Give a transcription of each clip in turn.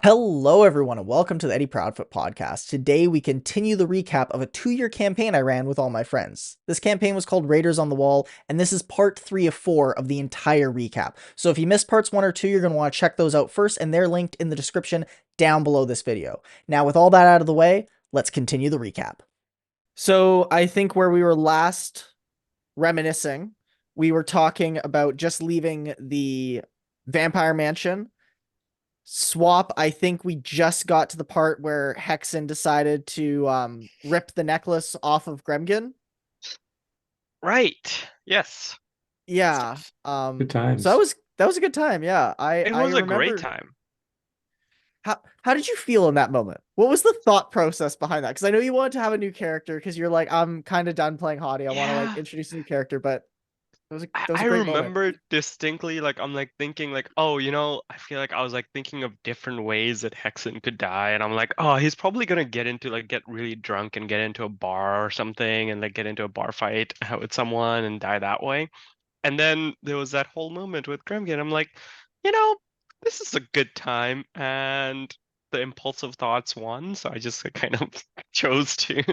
Hello, everyone, and welcome to the Eddie Proudfoot podcast. Today, we continue the recap of a 2-year campaign I ran with all my friends. This campaign was called Raiders on the Wall, and this is part 3 of 4 of the entire recap. So if you missed parts 1 or 2, you're going to want to check those out first, and they're linked in the description down below this video. Now, with all that out of the way, let's continue the recap. So I think where we were last reminiscing, we were talking about just leaving the vampire mansion. Swap, I think we just got to the part where Hexan decided to rip the necklace off of Gremgin. Right. Yes. Yeah. Good So times. that was a good time. Yeah. I It I was a great remember. time. How did you feel in that moment? What was the thought process behind that? Because I know you wanted to have a new character because you're like, I'm kind of done playing Hati. I want to like Yeah. introduce a new character, but I, that was a I great moment. remember distinctly, I'm thinking I feel like I was thinking of different ways that Hexan could die, and I'm like, oh, he's probably gonna get really drunk and get into a bar or something and get into a bar fight with someone and die that way. And then there was that whole moment with Gremgin. I'm like, you know, this is a good time, and the impulsive thoughts won, so I just kind of chose to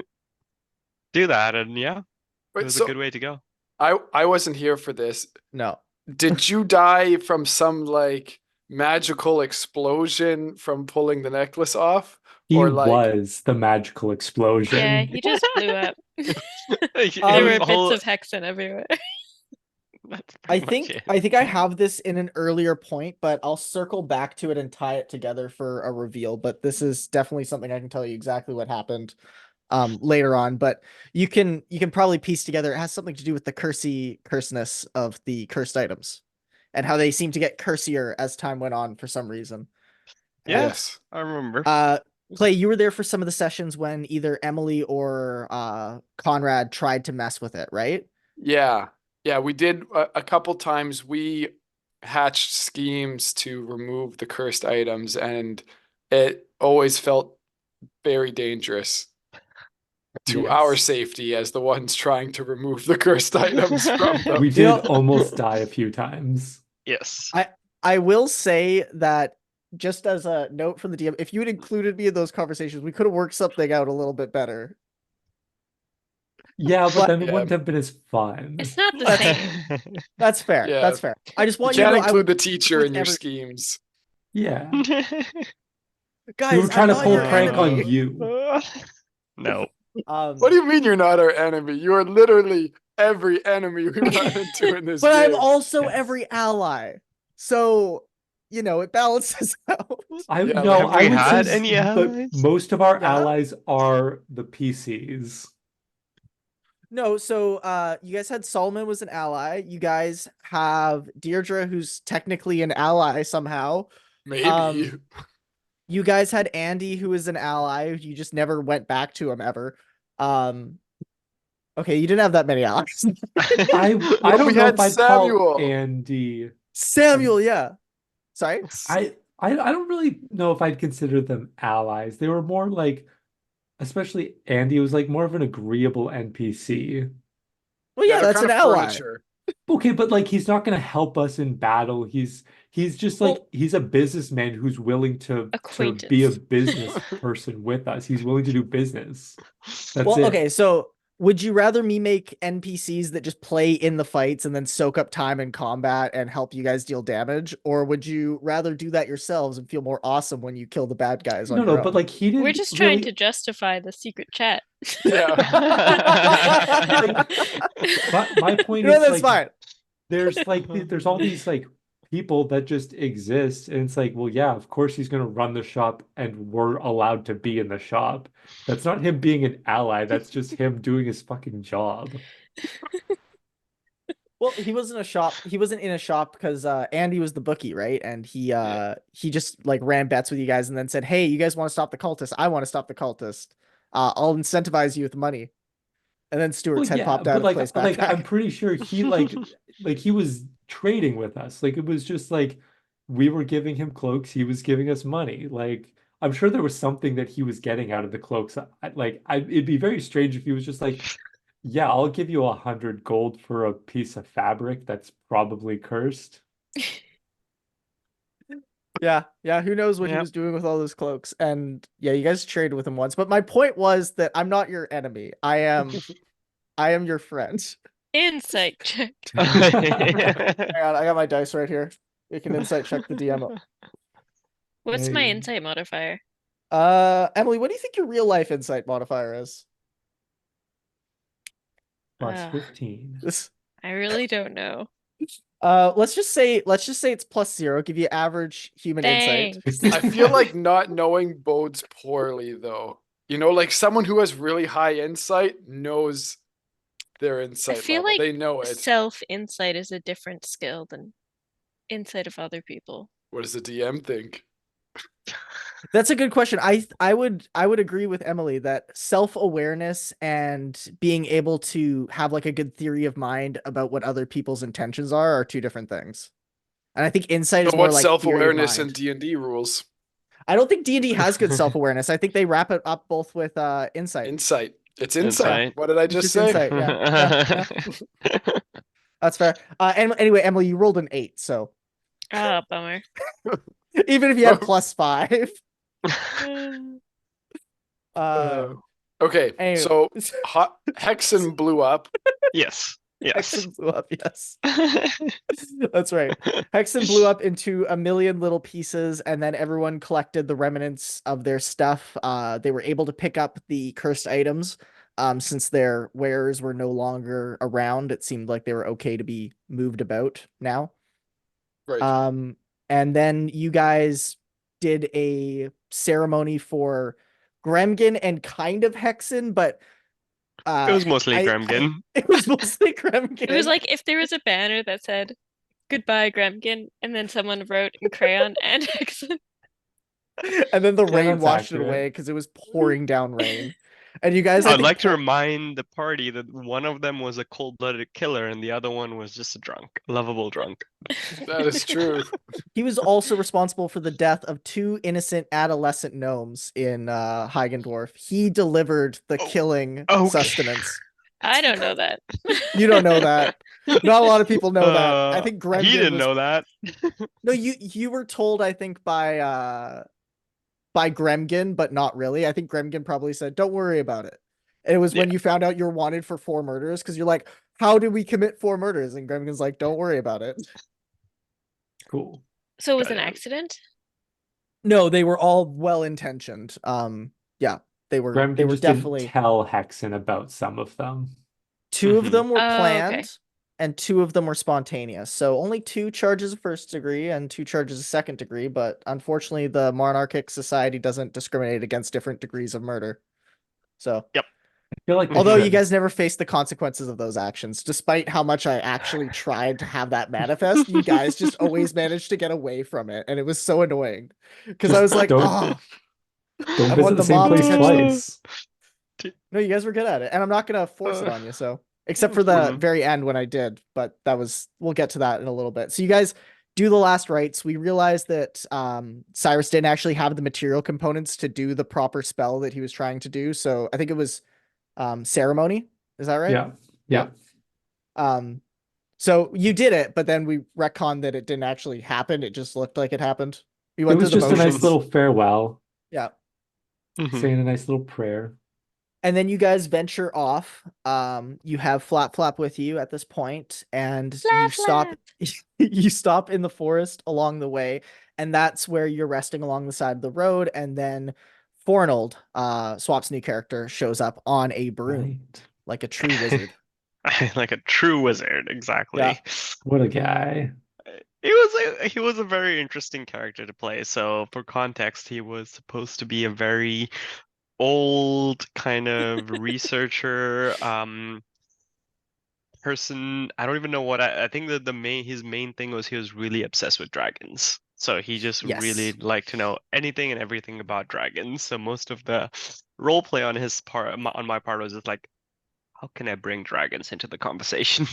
do that, and yeah, it But was a so good way to go. I wasn't here for this. No. Did you die from some magical explosion from pulling the necklace off? He Or like was the magical Yeah, explosion. he just blew up. There Um, were bits of Hexen everywhere. That's I pretty much think it. I think I have this in an earlier point, but I'll circle back to it and tie it together for a reveal. But this is definitely something I can tell you exactly what happened later on. But you can probably piece together it has something to do with the curseness of the cursed items and how they seem to get cursier as time went on for some reason. Yeah, And yes. I remember. Clay, you were there for some of the sessions when either Emily or Conrad tried to mess with it, right? Yeah. Yeah, we did a couple times. We hatched schemes to remove the cursed items, and it always felt very dangerous to our Yes. safety as the ones trying to remove the cursed items from them. We You did know, almost die a few times. Yes. I will say that just as a note from the DM, if you had included me in those conversations, we could have worked something out a little bit better. Yeah, but But then it Yeah. wouldn't have been as fun. It's not the that's same. that's fair. Yeah. That's fair. I just You want you to can't know include the I teacher with in your every schemes. Yeah. We were guys, I'm trying to not pull your a prank on enemy. you. No. What do you mean you're not our enemy? You are literally every enemy we run into in this But I'm game. also Yes. every ally. So, it balances out. I Yeah, no, Have I we would say had any the allies? most of our Yeah. allies are the PCs. No, so you guys had Solomon was an ally. You guys have Deirdre, who's technically an ally somehow. maybe. You guys had Andy, who is an ally. You just never went back to him ever. Um, okay, you didn't have that many allies. I Well, don't we know had if I'd call Samuel. Andy. Samuel, yeah. Sorry. I don't really know if I'd consider them allies. They were more like, especially Andy was like more of an agreeable NPC. Well, Yeah, yeah, they're that's kind an of ally. furniture. Okay, but like he's not gonna help us in battle. He's just like Well, he's a businessman who's willing to be a Acquaintance. business person with us. He's willing to do business. That's it. okay. So, would you rather me make NPCs that just play in the fights and then soak up time in combat and help you guys deal damage, or would you rather do that yourselves and feel more awesome when you kill the bad guys on No, no, your but own? like he We're didn't just trying to really. justify the secret chat. Yeah. Like, my point No, is that's like fine. there's all these like people that just exist, and it's like, well, yeah, of course he's gonna run the shop, and we're allowed to be in the shop. That's not him being an ally. That's just him doing his fucking job. Well, he wasn't a shop. He wasn't in a shop because Andy was the bookie, right? And Yeah. he just like ran bets with you guys and then said, "Hey, you guys want to stop the cultist? I want to stop the cultist. I'll incentivize you with money." And then Well, Stewart's head yeah, popped out but of Clay's like I'm backpack. pretty sure he like he was trading with us. Like it was just like we were giving him cloaks, he was giving us money. Like I'm sure there was something that he was getting out of the cloaks. It'd be very strange if he was just like, yeah, I'll give you 100 gold for a piece of fabric that's probably cursed. Yeah. Who knows what he Yep. was doing with all those cloaks? And yeah, you guys traded with him once. But my point was that I'm not your enemy. I am your friend. Insight check. Hang on, I got my dice right here. You can insight check the DM. What's my Hey. insight modifier? Emily, what do you think your real life insight modifier is? Plus Ugh. 15. This I really don't know. let's just say it's +0, give you average human insight. Thanks. I feel like not knowing bodes poorly, though. You know, like someone who has really high insight knows their insight feel level. like They know it. Self-insight is a different skill than insight of other people. What does the DM think? That's a good question. I would agree with Emily that self-awareness and being able to have like a good theory of mind about what other people's intentions are two different things. And I think insight is So more what's like theory of self-awareness mind. and D&D rules? I don't think D&D has good self-awareness. I think they wrap it up both with insight. Insight. It's insight. Insight. What did I It's just just say? insight. Yeah. That's fair. And anyway, Emily, you rolled an 8, so Ah, bummer. even if you had +5. Okay, anyway. so Hexan blew up. Yes. Yes. Hexan blew up, yes. That's right. Hexan blew up into a million little pieces, and then everyone collected the remnants of their stuff. They were able to pick up the cursed items. Since their wearers were no longer around, it seemed like they were okay to be moved about now. Right. And then you guys did a ceremony for Gremgin and kind of Hexan, but It was mostly Gremgin. it was mostly Gremgin. It was like if there was a banner that said "Goodbye, Gremgin," and then someone wrote in crayon and Hexan. And then the Yeah, rain that's washed it accurate. away because it was pouring down rain. And you guys, I I'd think, like to remind the party that one of them was a cold-blooded killer and the other one was just a drunk, lovable drunk. That is true. he was also responsible for the death of 2 innocent adolescent gnomes in Dwarf. He delivered the killing okay. sustenance. I don't know that. You don't know that. Not a lot of people know that. I think Gremgin he didn't was... know that. No, you were told, I think, by Gremgin, but not really. I think Gremgin probably said, "Don't worry about it." And it was when you found out you're wanted for 4 murders, because you're like, "How did we commit 4 murders?" And Gremgin's like, "Don't worry about it." Cool. So it was Got an it. accident? No, they were all well intentioned. Yeah, they were Gremgin just definitely didn't tell Hexan about some of them. 2 of them were Oh, planned. okay. And 2 of them were spontaneous. So only 2 charges of 1st degree and 2 charges of 2nd degree. But unfortunately, the Monarchic Society doesn't discriminate against different degrees of murder. So, I feel like they although you should. guys never faced the consequences of those actions, despite how much I actually tried to have that manifest, you guys just always managed to get away from it. And it was so annoying. Because I was like, Don't- oh, Don't I visit want the the same mob place to catch twice. No, you guys were good at it. And I'm not going to force it on you. So, except for the very end when I did, but we'll get to that in a little bit. So you guys do the last rites. We realized that Cyrus didn't actually have the material components to do the proper spell that he was trying to do. So I think it was ceremony. Is that right? Yeah. So you did it, but then we retconned that it didn't actually happen. It just looked like it happened. We It went was through the just a nice motions. little farewell, Yeah. saying a nice little prayer. And then you guys venture off. You have Flapflap with you at this point, and you stop. You stop in the forest along the way, and that's where you're resting along the side of the road. And then Fornold, Swap's new character, shows up on a broom, Right. like a true wizard. Like a true wizard, exactly. Yeah. What a guy. He was a very interesting character to play. So for context, he was supposed to be a very old kind of researcher person. I don't even know what I think that his main thing was he was really obsessed with dragons. So he just really Yes. liked to know anything and everything about dragons. So most of the role play on his part, on my part, was just like, how can I bring dragons into the conversation?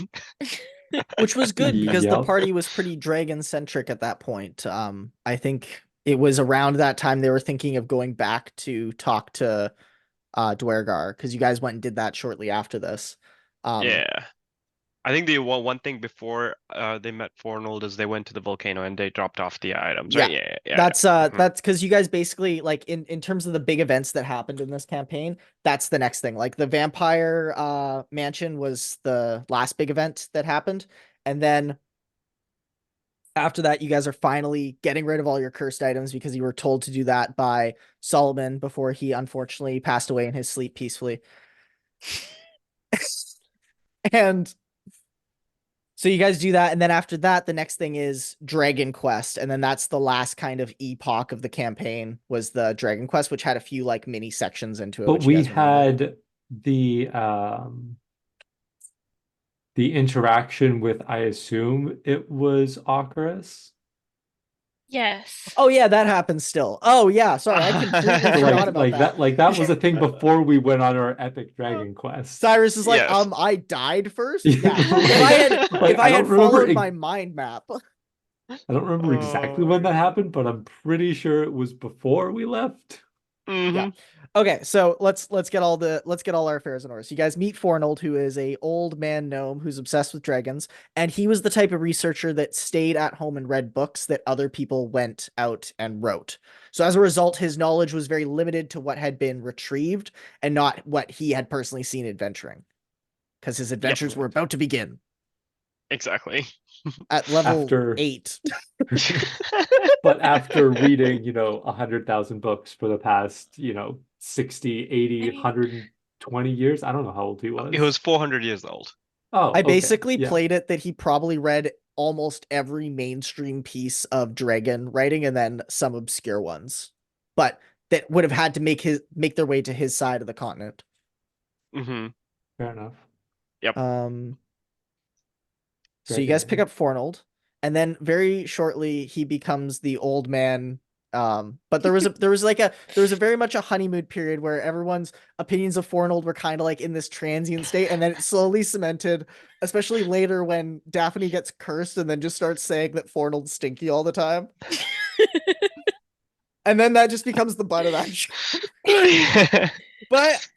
Which was good because the Yep. party was pretty dragon centric at that point. I think it was around that time they were thinking of going back to talk to Dwergar, because you guys went and did that shortly after this. Yeah. I think the one thing before they met Fornold is they went to the volcano and they dropped off the items, Yeah. right? Yeah. That's because you guys basically like in terms of the big events that happened in this campaign, that's the next thing. Like the vampire mansion was the last big event that happened, and then after that, you guys are finally getting rid of all your cursed items because you were told to do that by Solomon before he unfortunately passed away in his sleep peacefully. And so you guys do that, and then after that, the next thing is Dragon Quest, and then that's the last kind of epoch of the campaign was the Dragon Quest, which had a few like mini sections into it, But which you we guys remember. had the interaction with, I assume it was Ocarus. Yes. Oh yeah, that happens still. Oh yeah, sorry, I completely So forgot about that was a thing before we went on our epic Dragon Quest. Cyrus is like, Yes. I died first. Yeah. Yeah, Like, if I I don't had remember followed my mind map. I don't remember exactly when that happened, but I'm pretty sure it was before we left. Yeah. Okay, so let's get all our affairs in order. So you guys meet Fornold, who is a old man gnome who's obsessed with dragons, and he was the type of researcher that stayed at home and read books that other people went out and wrote. So as a result, his knowledge was very limited to what had been retrieved and not what he had personally seen adventuring. Because his adventures were about to begin Exactly. at level After 8. But after reading, 100,000 books for the past, 60, 80, 120 years. I don't know how old he was. It was 400 years old. Oh, I okay. basically Yeah. played it that he probably read almost every mainstream piece of dragon writing and then some obscure ones, but that would have had to make their way to his side of the continent. Mm-hmm. Fair enough. Yep. So you guys pick up Fornold, and then very shortly he becomes the old man. But there was a very much a honeymoon period where everyone's opinions of Fornold were kind of like in this transient state, and then it slowly cemented, especially later when Daphne gets cursed and then just starts saying that Fornold's stinky all the time. And then that just becomes the butt of that show. But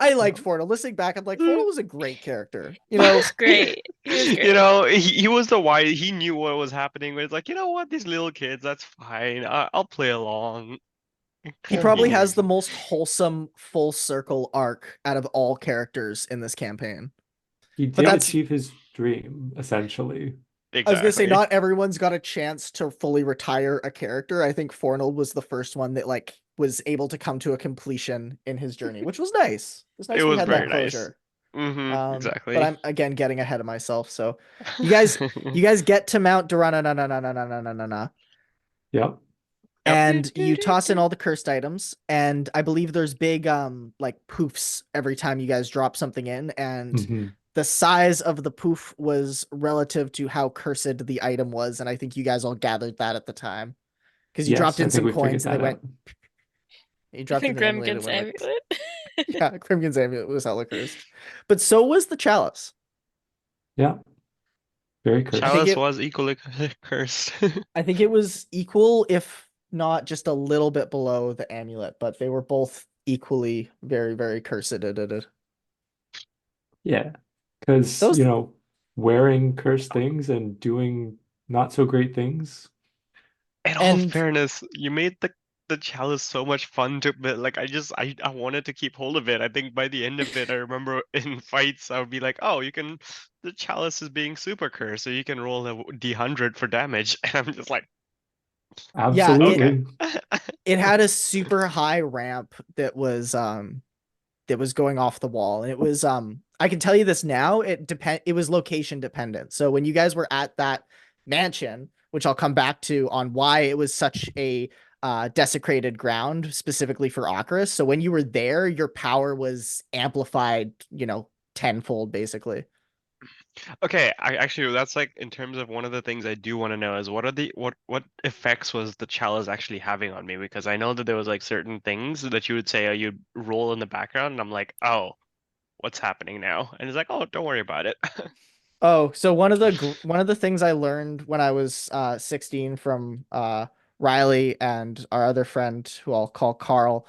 I liked Fornold. Listening back, I'm like, Fornold was a great character. He's great. He was great. He was the wise. He knew what was happening. But it's like, you know what, these little kids, that's fine. I'll play along. He probably has the most wholesome full circle arc out of all characters in this campaign. He did achieve his dream, essentially. Exactly. I was gonna say not everyone's got a chance to fully retire a character. I think Fornold was the first one that like was able to come to a completion in his journey, which was nice. It was nice we had that closure. Mm-hmm, exactly. But I'm again getting ahead of myself. So you guys get to Mount Durana. Yep. And you toss in all the cursed items, and I believe there's big like poofs every time you guys drop something in, and the size of the poof was relative to how cursed the item was, and I think you guys all gathered that at the time because you dropped in some coins and they went. You dropped in the Gremgin's amulet. Yeah, Gremgin's amulet was hella cursed, but so was the chalice. Yeah, very cursed. Chalice was equally cursed. I think it was equal, if not just a little bit below the amulet, but they were both equally very, very cursed. Yeah, because wearing cursed things and doing not so great things. In all fairness, you made the chalice so much fun to, but like I wanted to keep hold of it. I think by the end of it, I remember in fights I would be like, oh, the chalice is being super cursed, so you can roll a D100 for damage, and I'm just like, absolutely. Yeah, it had a super high ramp that was going off the wall, and it was I can tell you this now, it was location dependent. So when you guys were at that mansion, which I'll come back to on why it was such a desecrated ground specifically for Ocarus. So when you were there, your power was amplified, tenfold basically. Okay, actually that's like in terms of one of the things I do want to know is what effects was the chalice actually having on me, because I know that there was like certain things that you would say you'd roll in the background and I'm like, oh, what's happening now? And it's like, oh, don't worry about it. Oh, so one of the things I learned when I was 16 from Riley and our other friend who I'll call Carl,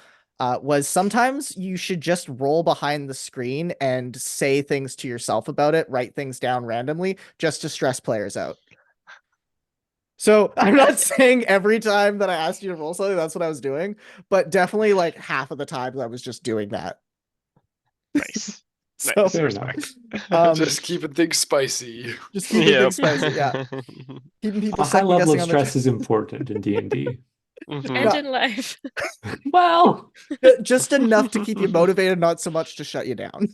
was sometimes you should just roll behind the screen and say things to yourself about it, write things down randomly, just to stress players out. So I'm not saying every time that I asked you to roll something, that's what I was doing, but definitely like half of the times I was just doing that. Nice. So Nice. Fair Respect. Just keeping things spicy. just keeping Yep. things spicy, yeah. Keeping people A high second level guessing of on the stress is important in D&D. Mhm. And in life. Well, just enough to keep you motivated, not so much to shut you down.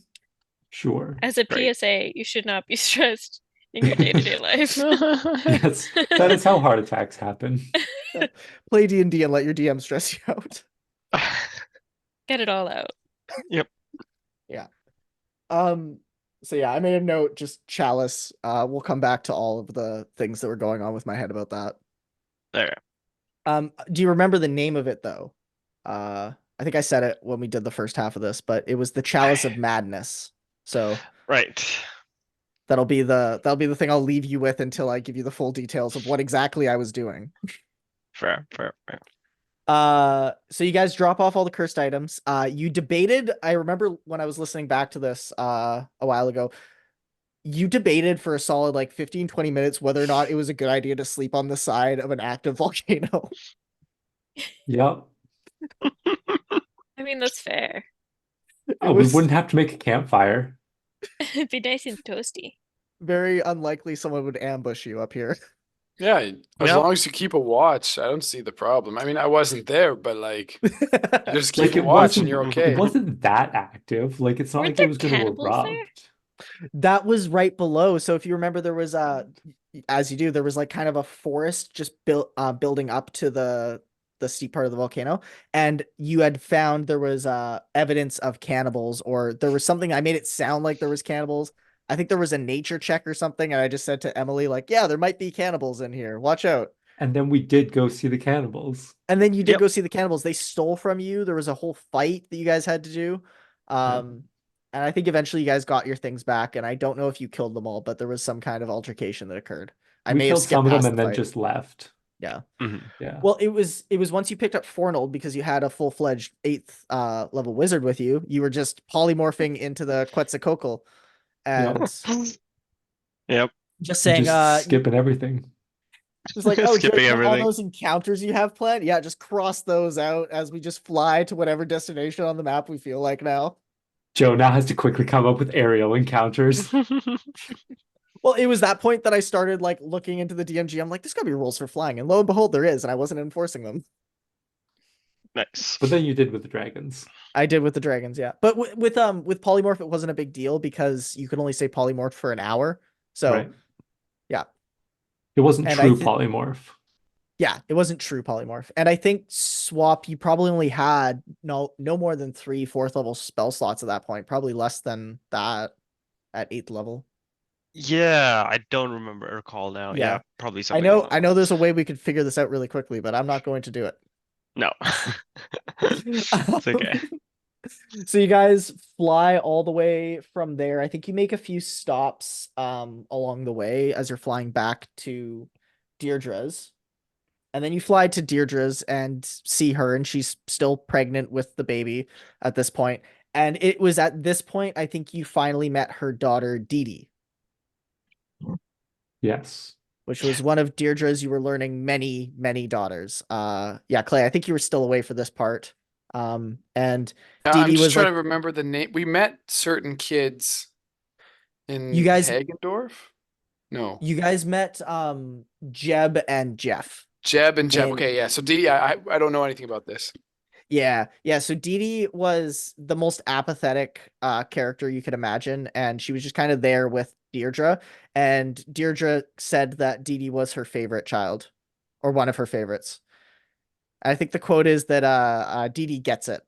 sure. As a Right. PSA, you should not be stressed in your day-to-day life. Yes, that is how heart attacks happen. Play D&D and let your DM stress you out. Get it all out. Yep. Yeah. So yeah, I made a note, just Chalice. We'll come back to all of the things that were going on with my head about that. There. Do you remember the name of it though? I think I said it when we did the first half of this, but it was the Chalice of Madness. So Right. that'll be the thing I'll leave you with until I give you the full details of what exactly I was doing. Fair. Fair. Fair. So you guys drop off all the cursed items. You debated, I remember when I was listening back to this a while ago, you debated for a solid like 15-20 minutes whether or not it was a good idea to sleep on the side of an active volcano. Yep. I mean, that's fair. Oh, we wouldn't have to make a campfire. It'd be nice and toasty. very unlikely someone would ambush you up here. Yeah, as Yep. long as you keep a watch, I don't see the problem. I mean, I wasn't there, but like, you just keep Like a it watch and wasn't you're okay. it wasn't that active. Like it's not Weren't like there it was gonna cannibals there? erupt. That was right below. So if you remember, there was as you do, there was like kind of a forest just building up to the steep part of the volcano, and you had found there was evidence of cannibals, or there was something. I made it sound like there was cannibals. I think there was a nature check or something, and I just said to Emily, like, yeah, there might be cannibals in here. Watch out. And then we did go see the cannibals. And then you did Yep. go see the cannibals. They stole from you. There was a whole fight that you guys had to do. And I think eventually you guys got your things back. And I don't know if you killed them all, but there was some kind of altercation that occurred. I We may have killed skipped some of them past and the then fight. just left. Yeah. Mhm. Yeah. Well, it was once you picked up Fornold because you had a full-fledged 8th level wizard with you. You were just polymorphing into the Quetzalcoatl and Yep. just saying, Just skipping everything. just like, oh, Skipping Joe, all everything. those encounters you have planned? Yeah, just cross those out as we just fly to whatever destination on the map we feel like now. Joe now has to quickly come up with aerial encounters. Well, it was that point that I started like looking into the DMG. I'm like, there's gotta be rules for flying, and lo and behold, there is, and I wasn't enforcing them. Nice. But then you did with the dragons. I did with the dragons, yeah. But with polymorph, it wasn't a big deal because you could only say polymorph for an hour. So Right. yeah. It wasn't And true polymorph. yeah, it wasn't true polymorph. And I think swap, you probably only had no more than 3 4th level spell slots at that point. Probably less than that at 8th level. Yeah, I don't recall now. Yeah. Yeah, probably I something know along those there's a lines. way we could figure this out really quickly, but I'm not going to do it. No. It's okay. So you guys fly all the way from there. I think you make a few stops along the way as you're flying back to Deirdre's. And then you fly to Deirdre's and see her, and she's still pregnant with the baby at this point. And it was at this point, I think you finally met her daughter, Dee Dee, Yes. which was one of Deirdre's. You were learning many, many daughters. Yeah, Clay, I think you were still away for this part. And Dee I'm Dee just was trying like, to remember the name. We met certain kids in You guys- Hagendorf? No. you guys met Jeb and Jeff. Jeb and Jeff. And- Okay, yeah. So Dee, I don't know anything about this. Yeah. So Dee Dee was the most apathetic character you could imagine, and she was just kind of there with Deirdre. And Deirdre said that Dee Dee was her favorite child, or one of her favorites. I think the quote is that Dee Dee gets it,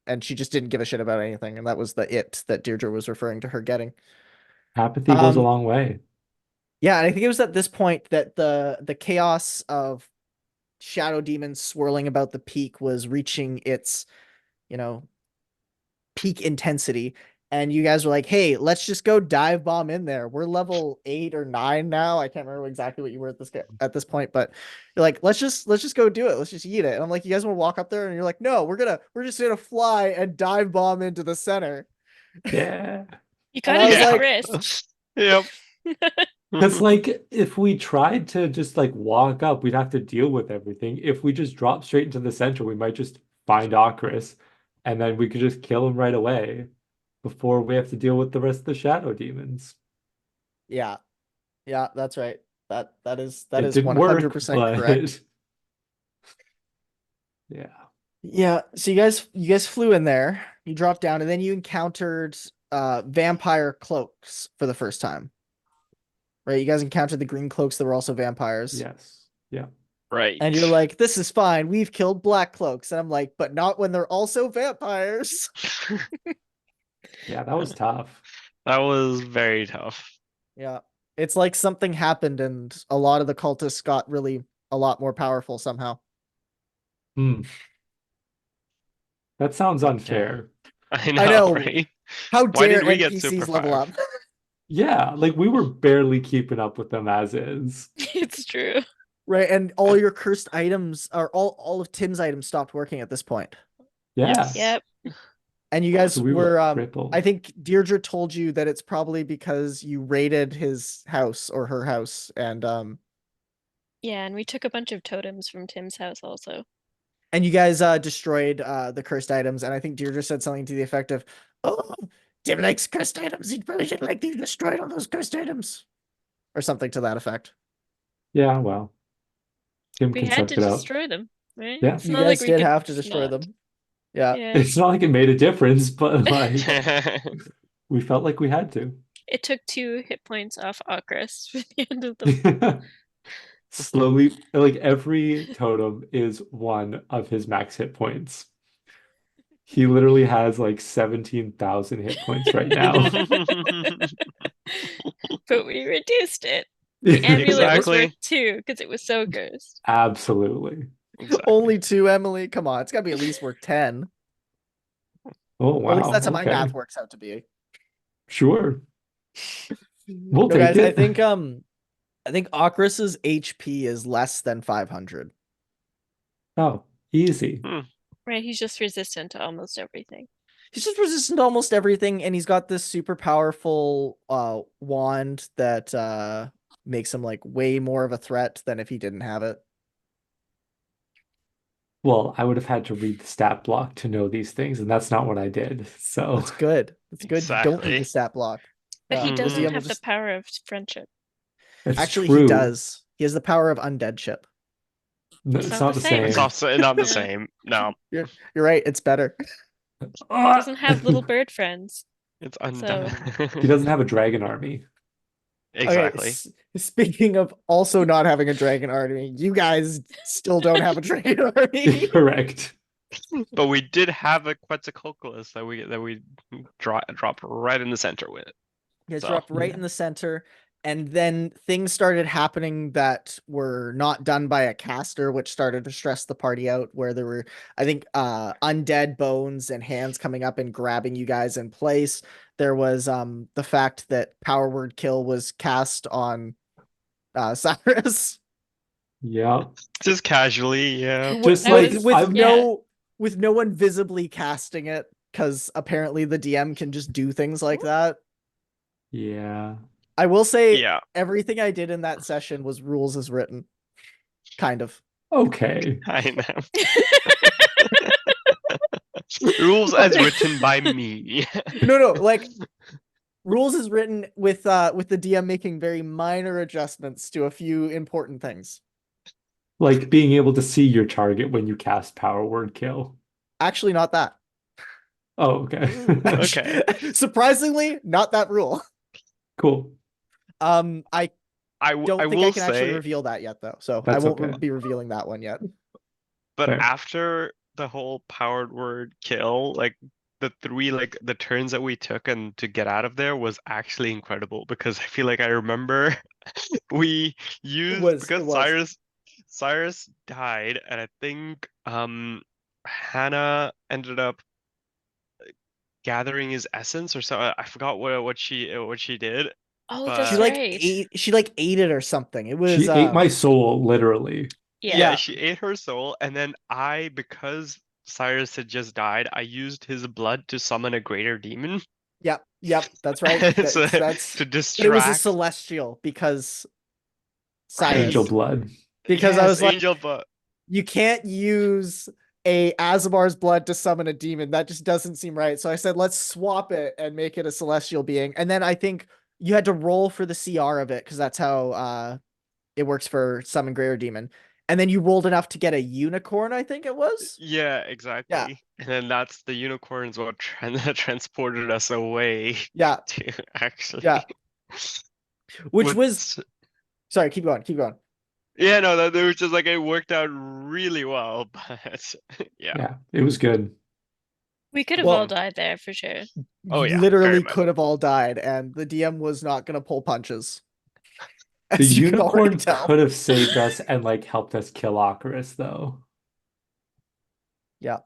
and she just didn't give a shit about anything, and that was the it that Deirdre was referring to her getting. Apathy goes a Um, long way. Yeah, and I think it was at this point that the chaos of shadow demons swirling about the peak was reaching its, peak intensity. and you guys were like, "Hey, let's just go dive bomb in there. We're level 8 or 9 now. I can't remember exactly what you were at this point, but you're like, let's just go do it. Let's just eat it." And I'm like, "You guys want to walk up there?" And you're like, "No, we're just gonna fly and dive bomb into the center." Yeah. You And got I to was take like- risks. Yep. Because like if we tried to just like walk up, we'd have to deal with everything. If we just drop straight into the center, we might just find Ocris, and then we could just kill him right away before we have to deal with the rest of the shadow demons. Yeah. Yeah, that's right. That is It didn't work, 100% correct. Yeah. Yeah, so you guys flew in there, you dropped down, and then you encountered vampire cloaks for the first time. Right? You guys encountered the green cloaks that were also vampires. Yes. Yeah. Right. And you're like, "This is fine. We've killed black cloaks." And I'm like, "But not when they're also vampires." Yeah, that was tough. That was very tough. Yeah. It's like something happened and a lot of the cultists got really a lot more powerful somehow. Hmm. That sounds unfair. I I know. right? How Why dare did we get NPCs super level up? powerful? Yeah, like we were barely keeping up with them as is. It's true. Right, and all your cursed items or all of Tim's items stopped working at this point. Yeah. Yep. And you guys So we were crippled. I think Deirdre told you that it's probably because you raided his house or her house and Yeah, and we took a bunch of totems from Tim's house also. and you guys destroyed the cursed items, and I think Deirdre said something to the effect of, "Oh, Tim likes cursed items. He probably should like you destroyed all those cursed items." Or something to that effect. Yeah, well. Tim We can had suck to it up. destroy them, right? Yeah. It's You not guys like we did could have to destroy not. them. Yeah. Yeah. It's not like it made a difference, but like we felt like we had to. It took 2 hit points off Ocris for the end of the Slowly, like every totem is one of his max hit points. He literally has like 17,000 hit points right now. But we reduced it. The amulet was Exactly. worth 2 because it was so cursed. Absolutely. Exactly. Only 2, Emily. Come on, it's gotta be at least worth 10. Oh, Or at least wow. that's how my Okay. math works out to be. Sure. We'll No, take guys, it. I think Ocris's HP is less than 500. Oh, easy. Right, he's just resistant to almost everything. He's just resistant to almost everything, and he's got this super powerful wand that makes him like way more of a threat than if he didn't have it. Well, I would have had to read the stat block to know these things, and that's not what I did. So That's good. It's good. You don't need Exactly. the stat block. But he the doesn't DM will have the just- power of friendship. it's Actually, true. he does. He has the power of undeadship. No, It's it's not not the the same. same. It's also not the Yeah. same. No, You're right. It's better. He doesn't have little bird friends. it's He undone. doesn't have a dragon army. Exactly. Okay, speaking of also not having a dragon army, you guys still don't have a dragon army. Correct. But we did have a Quetzalcoatlus that we dropped right in the center with. You guys So, dropped right yeah. in the center, and then things started happening that were not done by a caster, which started to stress the party out, where there were, I think, undead bones and hands coming up and grabbing you guys in place. There was the fact that Power Word Kill was cast on Cyrus. Yeah. just casually, yeah. Just That like was- with I'm- with no one visibly casting it, because apparently the DM can just do things like that. Yeah. I will say Yeah. everything I did in that session was rules as written. Kind of. Okay. I know. Rules as written by me. No, like rules is written with the DM making very minor adjustments to a few important things. Like being able to see your target when you cast Power Word Kill. Actually, not that. Oh, okay. Okay. Surprisingly, not that rule. Cool. I I don't think I will can actually say, reveal that yet, though. So I That's won't okay. be revealing that one yet. but Fair. after the whole powered word kill, like the turns that we took and to get out of there was actually incredible, because I feel like I remember we used was. because Cyrus died, and I think Hannah ended up gathering his essence or so. I forgot what she did, Oh, She that's but like right. ate it or something. It was She ate my soul, literally. Yeah. yeah, she ate her soul, and then because Cyrus had just died, I used his blood to summon a greater demon. Yep, that's right. So, That's to but it was a distract. celestial because Angel Cyrus. blood. Because I Yes, was like, angel, but you can't use a Aazimar's blood to summon a demon. That just doesn't seem right. So I said, let's swap it and make it a celestial being. And then I think you had to roll for the CR of it because that's how it works for summon greater demon. And then you rolled enough to get a unicorn, I think it was. yeah, Yeah, exactly. And then that's the unicorns what transported us away yeah, to yeah. actually. Which With was sorry, keep going, keep going. yeah, no, that it was just like it worked out really well, but yeah. Yeah, it was good. We could have all Well, died there for sure. Oh you yeah, very literally much. could have all died, and the DM was not gonna pull punches. The As you can already unicorn tell. could have saved us and like helped us kill Ocarus, though. Yeah.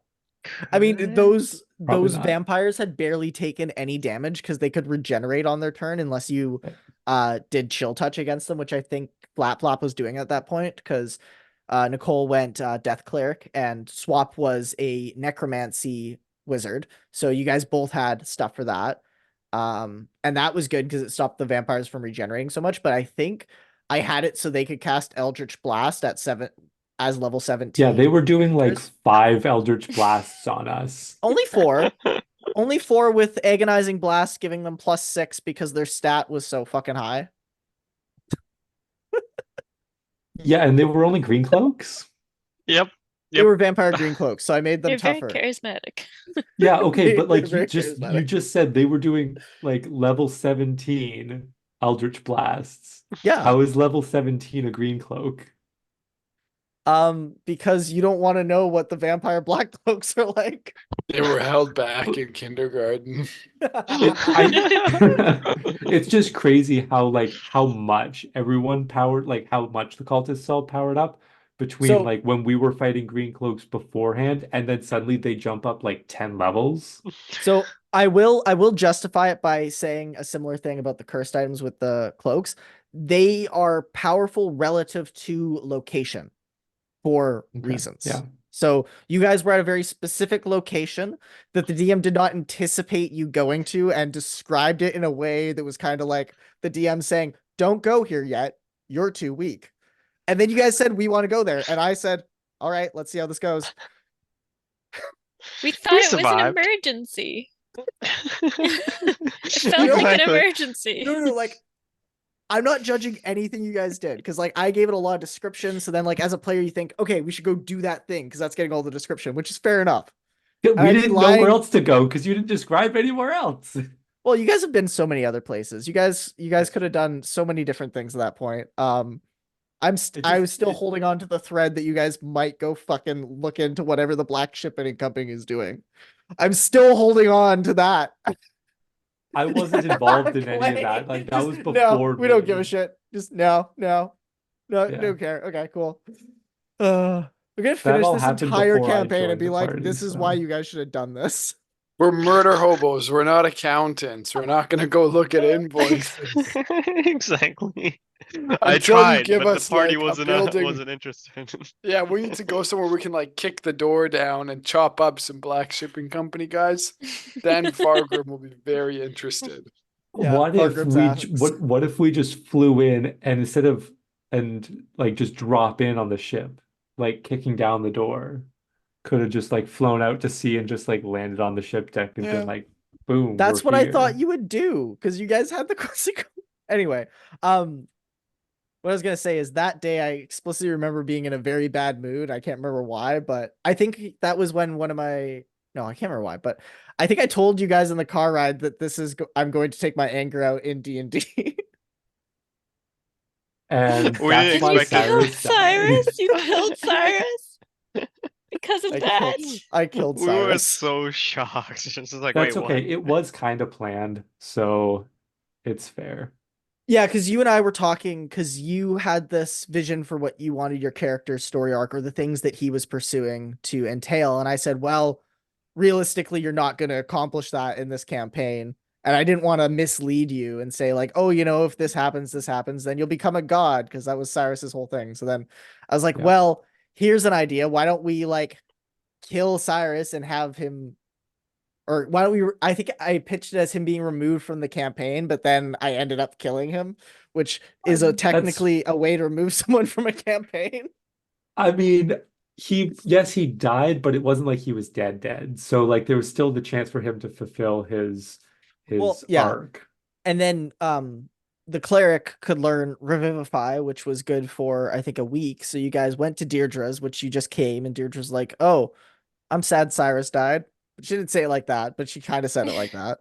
I mean, Could- Probably those not. vampires had barely taken any damage because they could regenerate on their turn unless you did chill touch against them, which I think Flapflap was doing at that point because Nicole went Death Cleric and Swap was a necromancy wizard. So you guys both had stuff for that. And that was good because it stopped the vampires from regenerating so much. But I think I had it so they could cast Eldritch Blast at as level 17. Yeah, they were doing like There's 5 Eldritch Blasts on us. only 4. Only 4 with Agonizing Blast giving them +6 because their stat was so fucking high. Yeah, and they were only green cloaks. Yep. They were Vampire Green Cloaks, so I made them They're very tougher. charismatic. Yeah, okay, but like Very you charismatic. just said they were doing like level 17 Eldritch Blasts. Yeah. How is level 17 a green cloak? Because you don't want to know what the Vampire Black Cloaks are like. They were held back in kindergarten. It's just crazy how much everyone powered, like how much the cultists all powered up between So- like when we were fighting green cloaks beforehand and then suddenly they jump up like 10 levels. So I will justify it by saying a similar thing about the cursed items with the cloaks. They are powerful relative to location for Okay, reasons. yeah. So you guys were at a very specific location that the DM did not anticipate you going to and described it in a way that was kind of like the DM saying, "Don't go here yet. You're too weak." And then you guys said, "We want to go there." And I said, "All right, let's see how this goes." We thought it was an survived. emergency. It You felt know, like an Exactly. emergency. No, like I'm not judging anything you guys did because like I gave it a lot of description. So then like as a player, you think, okay, we should go do that thing because that's getting all the description, which is fair enough. We I'd be didn't know where lying. else to go because you didn't describe anywhere else. Well, you guys have been so many other places. You guys could have done so many different things at that point. I was still holding on to the thread that you guys might go fucking look into whatever the Black Shipping Company is doing. I'm still holding on to that. I wasn't involved in any of that. Like that was No, before we don't give me. a shit. Just no, Yeah. don't care. Okay, cool. We're gonna finish all this happened entire before I campaign and joined be the like, party, this is so. why you guys should have done this. We're murder hobos. We're not accountants. We're not going to go look at invoices Exactly. I until you tried, give but the us party like a wasn't building. wasn't interested. Yeah, we need to go somewhere we can like kick the door down and chop up some Black Shipping Company guys. Then Fargrim will be very interested. Yeah, What if Fargrim's we asks. what if we just flew in and instead of and like just drop in on the ship, like kicking down the door, could have just like flown out to sea and just like landed on the ship deck and Yeah. been like, boom, That's we're what I here. thought you would do because you guys had the consequence. Anyway, what I was gonna say is that day I explicitly remember being in a very bad mood. I can't remember why, but I think that was when one of my no, I can't remember why, but I think I told you guys in the car ride that I'm going to take my anger out in D&D. And We that's didn't why You expect it. killed Cyrus died. Cyrus? You killed Cyrus? Because of that? I killed We were Cyrus. so shocked. It's just like, That's wait, okay. what? It was kind of planned, so it's fair. Yeah, because you and I were talking because you had this vision for what you wanted your character's story arc or the things that he was pursuing to entail. And I said, well, realistically, you're not going to accomplish that in this campaign. And I didn't want to mislead you and say like, oh, if this happens, then you'll become a god, because that was Cyrus's whole thing. So then I was like, Yeah. well, here's an idea. Why don't we like kill Cyrus and have him, or why don't we? I think I pitched it as him being removed from the campaign, but then I ended up killing him, which is That's technically a way to remove someone from a campaign. I mean, he died, but it wasn't like he was dead. So like there was still the chance for him to fulfill his Well, his yeah. arc. And then the cleric could learn revivify, which was good for I think a week. So you guys went to Deirdre's, which you just came, and Deirdre's like, "Oh, I'm sad Cyrus died." But she didn't say it like that, but she kind of said it like that.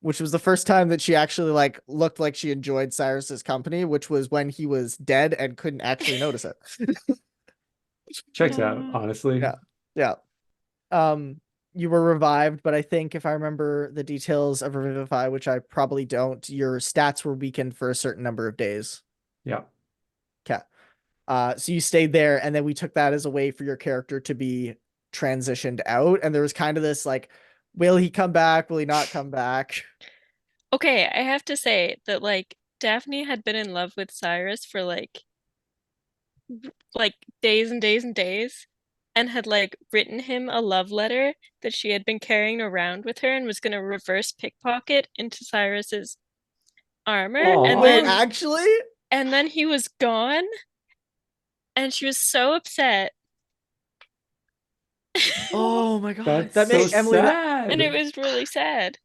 Which was the first time that she actually like looked like she enjoyed Cyrus's company, which was when he was dead and couldn't actually notice it. Checks out, honestly. Yeah. Yeah. You were revived, but I think if I remember the details of Revivify, which I probably don't, your stats were weakened for a certain number of days. Yeah. Okay. So you stayed there, and then we took that as a way for your character to be transitioned out. And there was kind of this like, will he come back? Will he not come back? Okay, I have to say that like Daphne had been in love with Cyrus for like days and days and days, and had like written him a love letter that she had been carrying around with her and was gonna reverse pickpocket into Cyrus's armor, and Wait, Aw. actually? then he was gone, and she was so upset. Oh my God. That's That so makes Emily, And it sad. was really sad.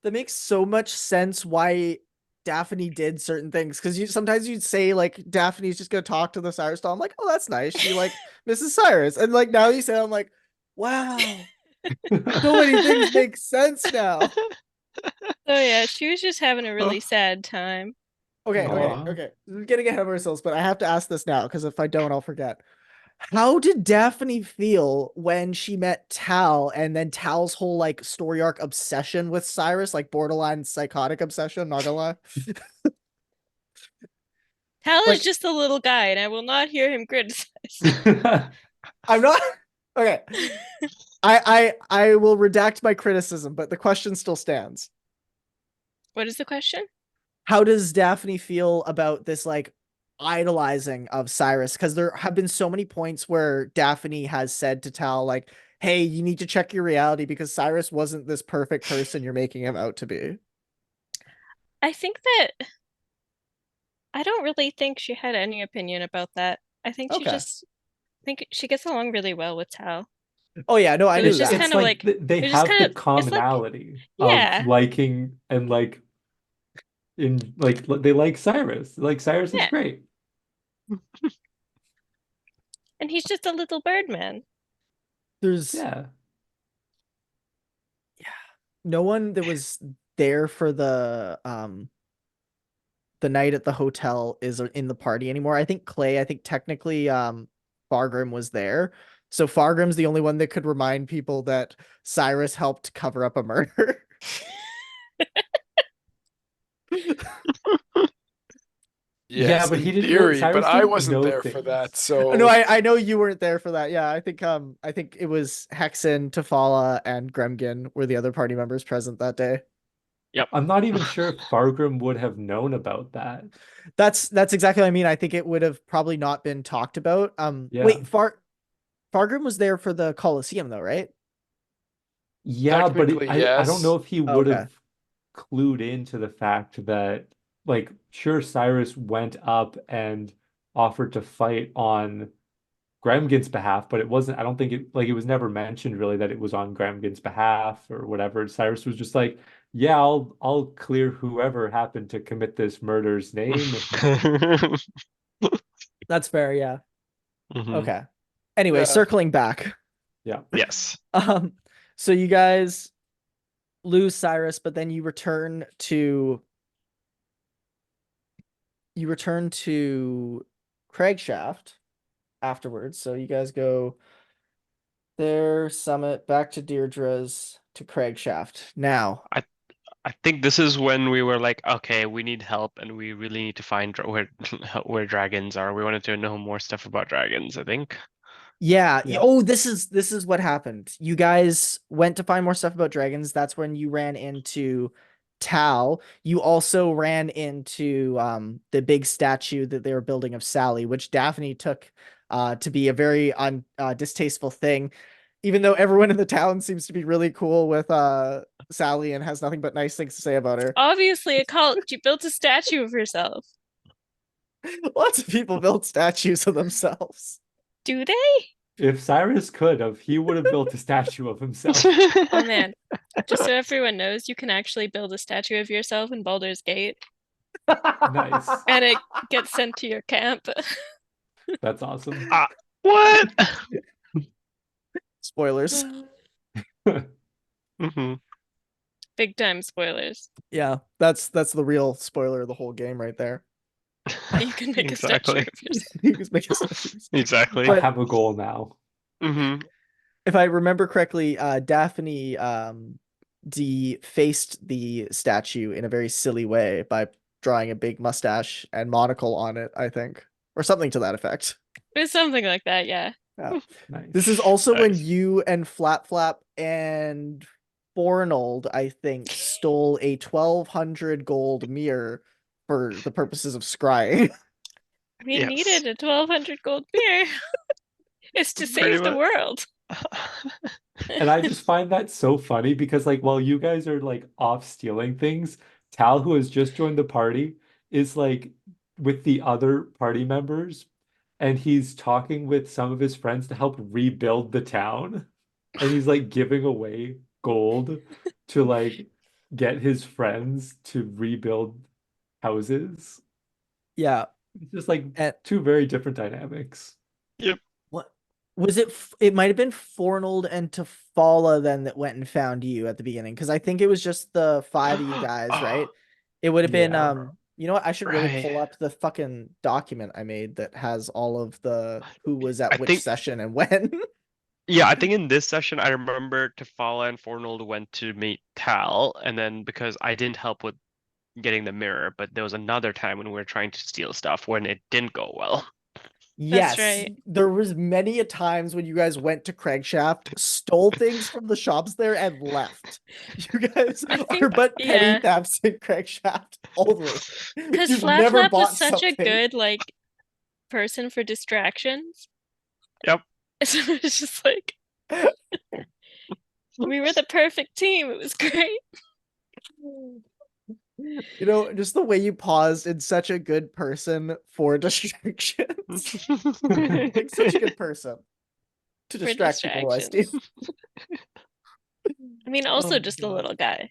that makes so much sense why Daphne did certain things, because sometimes you'd say like Daphne's just gonna talk to the Cyrus doll. I'm like, oh, that's nice. She like Mrs. Cyrus, and like now you say, I'm like, wow, so many things make sense now. So yeah, she was just having a really sad time. Okay, Aw. We're getting ahead of ourselves, but I have to ask this now because if I don't, I'll forget. How did Daphne feel when she met Tal, and then Tal's whole like story arc obsession with Cyrus, like borderline psychotic obsession? Not gonna lie. Tal is Like, just a little guy, and I will not hear him criticized. I'm not okay. I will redact my criticism, but the question still stands. What is the question? How does Daphne feel about this like idolizing of Cyrus? Because there have been so many points where Daphne has said to Tal, like, hey, you need to check your reality because Cyrus wasn't this perfect person you're making him out to be. I think that I don't really think she had any opinion about that. I think Okay. she gets along really well with Tal. Oh yeah, no, I It knew was just that. kind It's of like like they it was just have kind the of it's like commonality yeah, of liking and they like Cyrus. Like Cyrus is yeah. great. And he's just a little bird man. There's Yeah. no one that was there for the night at the hotel is in the party anymore. I think technically Fargrim was there. So Fargrim's the only one that could remind people that Cyrus helped cover up a murder. Yeah, Yes, but in he didn't really theory, but Cyrus I didn't wasn't know there for that, things. No, so I know you weren't there for that. Yeah, I think it was Hexan, Tifala, and Gremgin were the other party members present that day. Yep. I'm not even sure if Fargrim would have known about that. That's exactly what I mean. I think it would have probably not been talked about. Yeah. Wait, Fargrim was there for the Colosseum though, right? Yeah, but technically, I don't know yes. if he Oh, would okay. have clued into the fact that, like, sure, Cyrus went up and offered to fight on Gremgin's behalf, but it wasn't, I don't think it was never mentioned really that it was on Gremgin's behalf or whatever. Cyrus was just like, yeah, I'll clear whoever happened to commit this murder's name. That's fair, yeah. Mhm. Okay. Anyway, Yeah. circling back. Yeah. Yes. So you guys lose Cyrus, but then you return to Craigshaft afterwards. So you guys go there, Summit, back to Deirdre's to Craigshaft. Now, I think this is when we were like, okay, we need help and we really need to find where where dragons are. We wanted to know more stuff about dragons, I think. Yeah. Yeah. Oh, this is what happened. You guys went to find more stuff about dragons. That's when you ran into Tal. You also ran into the big statue that they were building of Sally, which Daphne took to be a very distasteful thing. Even though everyone in the town seems to be really cool with Sally and has nothing but nice things to say about her. Obviously a cult. You built a statue of yourself. Lots of people build statues of themselves. Do they? If Cyrus could have, he would have built a statue of himself. Oh man. Just so everyone knows, you can actually build a statue of yourself in Baldur's Gate, Nice. and it gets sent to your camp. That's awesome. What? Spoilers. Hmm. Big time spoilers. Yeah, that's the real spoiler of the whole game right there. You can make a statue Exactly. of yourself. You can make a statue. Exactly. I have a goal now. Hmm. If I remember correctly, Daphne defaced the statue in a very silly way by drawing a big mustache and monocle on it, I think, or something to that effect. It's something like that, yeah. Yeah. Nice. This is also when Nice. you and Flapflap and Fornold, I think, stole a 1,200 gold mirror for the purposes of scrying. We Yes. needed a 1,200 gold beer. It's to Pretty save the much. world. And I just find that so funny because like while you guys are like off stealing things, Tal, who has just joined the party, is like with the other party members and he's talking with some of his friends to help rebuild the town. And he's like giving away gold to like get his friends to rebuild houses. Yeah. It's just like And two very different dynamics. what was it? It might have been Fornold and Tifala then that went and found you at the beginning, because I think it was just the five of you guys, right? It would have been Yeah. you know what? I should really Right. pull up the fucking document I made that has all of the who was at I which think- session and when. Yeah, I think in this session, I remember Tifala and Fornold went to meet Tal, and then because I didn't help with getting the mirror, but there was another time when we were trying to steal stuff when it didn't go well. Yes, right. there was many a times when you guys went to Craigshaft, stole things from the shops there, and left. You guys I are think- but petty yeah. thefts in Craigshaft only. Because You've never Flapflap bought was such a something. good like person for distractions. Yep. So it's just like we were the perfect team. It was great. You know, just the way you paused in such a good person for distractions. Like such a good person to For distract people, I Steve. I mean, also Oh, just a God. little guy.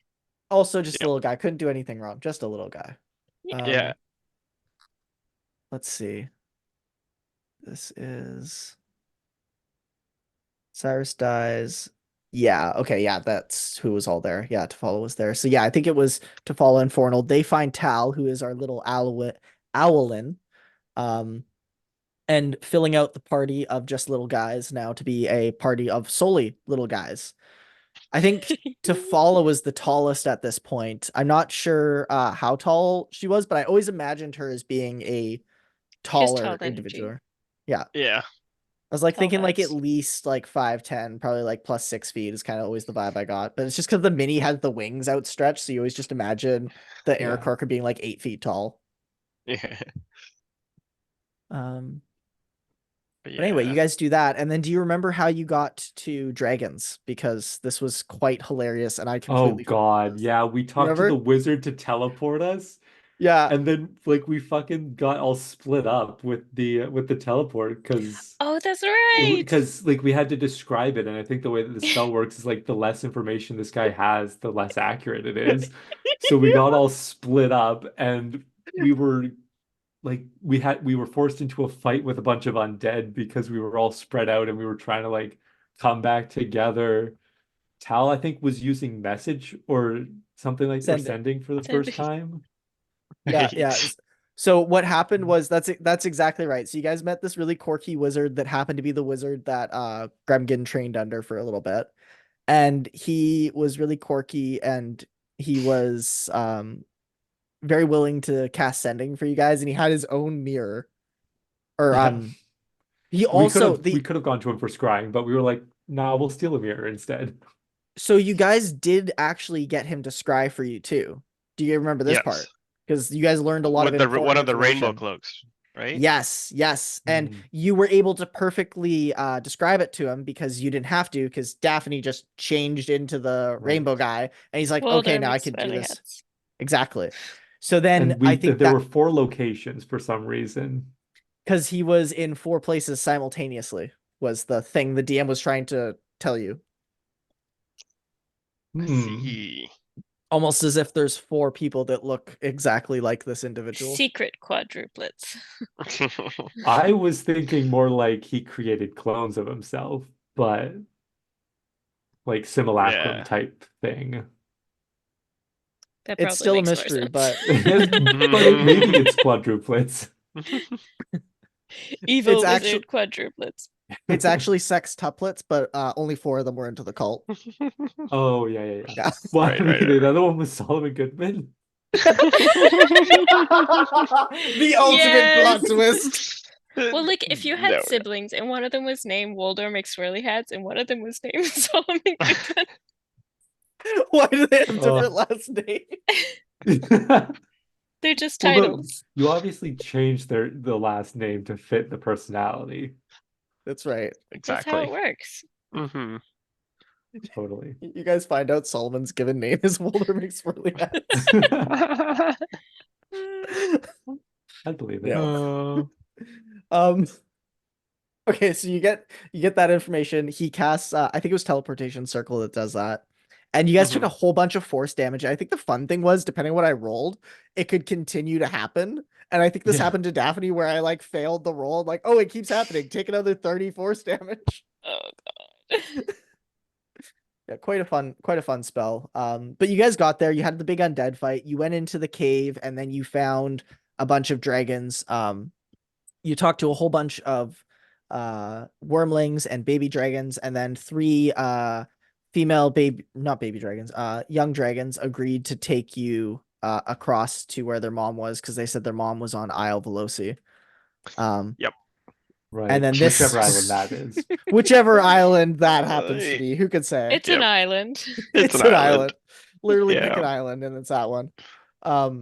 Also, just Yep. a little guy. Couldn't do anything wrong. Just a little guy. Yeah. Let's see. This is Cyrus dies. Yeah, okay, yeah, that's who was all there. Yeah, Tifala was there. So yeah, I think it was Tifala and Fornold. They find Tal, who is our little Owlin, and filling out the party of just little guys now to be a party of solely little guys. I think Tifala was the tallest at this point. I'm not sure how tall she was, but I always imagined her as being a taller tall energy. individual. Yeah. Yeah. I was like Tall thinking like at vibes. least like 5'10", probably like plus 6 feet is kind of always the vibe I got. But it's just because the mini has the wings outstretched, so you always just imagine the Yeah. Aarakocra being like 8 feet tall. Yeah. But anyway, you guys do that, and then do you remember how you got to dragons? Because this was quite hilarious, and I Oh completely God, yeah, we talked to Remember? the wizard to teleport us, yeah. and then like we fucking got all split up with the teleport because Oh, that's right. because like we had to describe it, and I think the way that the spell works is like the less information this guy has, the less accurate it is. So we got all split up, and we were like we were forced into a fight with a bunch of undead because we were all spread out and we were trying to like come back together. Tal, I think, was using message or something like or Send it. sending for the Sending. first time. Yeah. So what happened was that's exactly right. So you guys met this really quirky wizard that happened to be the wizard that Gremgin trained under for a little bit. And he was really quirky, and he was very willing to cast sending for you guys, and he had his own mirror. Or Yeah. He We could also have we could have gone to him for scrying, but we were like, nah, we'll steal a mirror instead. so you guys did actually get him to scry for you too. Do you remember this Yes. part? Because you guys learned a lot of With important one of the rainbow information. cloaks, right? Yes. And you were able to perfectly describe it to him because you didn't have to, because Daphne just changed into the Right. rainbow guy, and he's like, Well, okay, they're now I mixed can do belly this. hats. Exactly. So then And I think there that were 4 locations for some reason. because he was in 4 places simultaneously was the thing the DM was trying to tell you. I see. Almost as if there's 4 people that look exactly like this individual. Secret quadruplets. I was thinking more like he created clones of himself, but like simulacrum Yeah. type thing. That It's probably still a makes more mystery, sense. but But maybe it's quadruplets. Evil It's wizard actu- quadruplets. it's actually sextuplets, but only 4 of them were into the cult. Oh yeah. Yeah. Well, Right. the other one was Solomon Goodman. The ultimate plot Yes. twist. Well, like if you had No. siblings and one of them was named Waldor McSwirly Hats and one of them was named Solomon Goodman, Why do they have Oh. different last names? they're just Well, titles. you obviously changed the last name to fit the personality. That's right. That's how Exactly. it works. Mm-hmm. Totally. You guys find out Solomon's given name is Walter McSwirly Hats. I believe it. Yeah. Okay, so you get that information. He casts I think it was teleportation circle that does that. And you guys took a whole bunch of force damage. I think the fun thing was, depending on what I rolled, it could continue to happen. And I think this happened to Daphne where I like failed the roll. I'm like, oh, it keeps happening. Take another 30 force damage. Oh god. Yeah, quite a fun spell. But you guys got there. You had the big undead fight. You went into the cave, and then you found a bunch of dragons. You talked to a whole bunch of wormlings and baby dragons, and then 3 female baby, not baby dragons, young dragons agreed to take you across to where their mom was, because they said their mom was on Isle Veloci. Yep. Right. And then this whichever island that is. whichever island that happens to be, who could say? It's an island. It's an island. Literally pick an Yeah. island, and it's that one.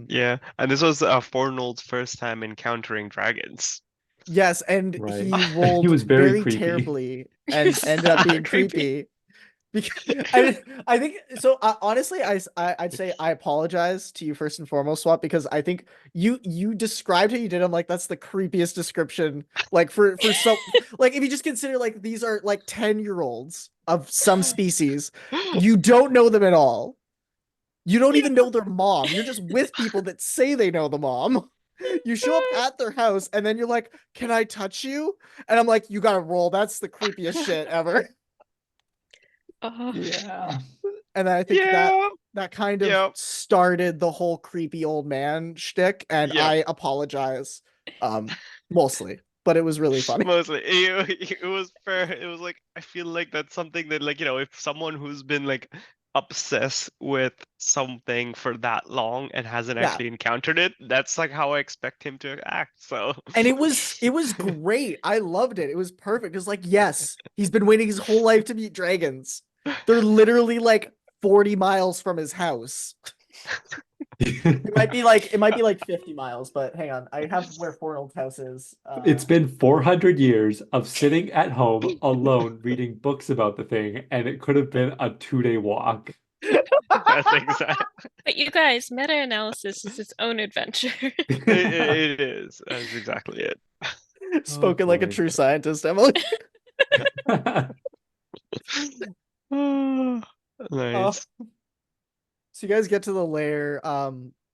Yeah, and this was Fornold's first time encountering dragons. Yes, and Right. he rolled He was very very creepy. terribly and ended up being creepy. Because I think so. Honestly, I'd say I apologize to you first and foremost, Swap, because I think you described how you did. I'm like, that's the creepiest description. Like for some, like if you just consider like these are like 10-year-olds of some species, you don't know them at all. You don't even know their mom. You're just with people that say they know the mom. You show up at their house, and then you're like, "Can I touch you?" And I'm like, "You gotta roll. That's the creepiest shit ever." Yeah. And I think that kind of Yep. started the whole creepy old man shtick, and Yep. I apologize, mostly, but it was really funny. Mostly, it was fair. It was like, I feel like that's something that, like, if someone who's been like obsessed with something for that long and hasn't Yeah. actually encountered it, that's like how I expect him to act. So, And it was great. I loved it. It was perfect. It's like, yes, he's been waiting his whole life to meet dragons. They're literally like 40 miles from his house. It might be like 50 miles, but hang on. I have where Fornold's house is. It's been 400 years of sitting at home alone reading books about the thing, and it could have been a 2-day walk. that's exactly. But you guys, meta-analysis is its own adventure. It is. That's exactly it. Spoken like a boy. true scientist, Emily. Nice. So you guys get to the lair.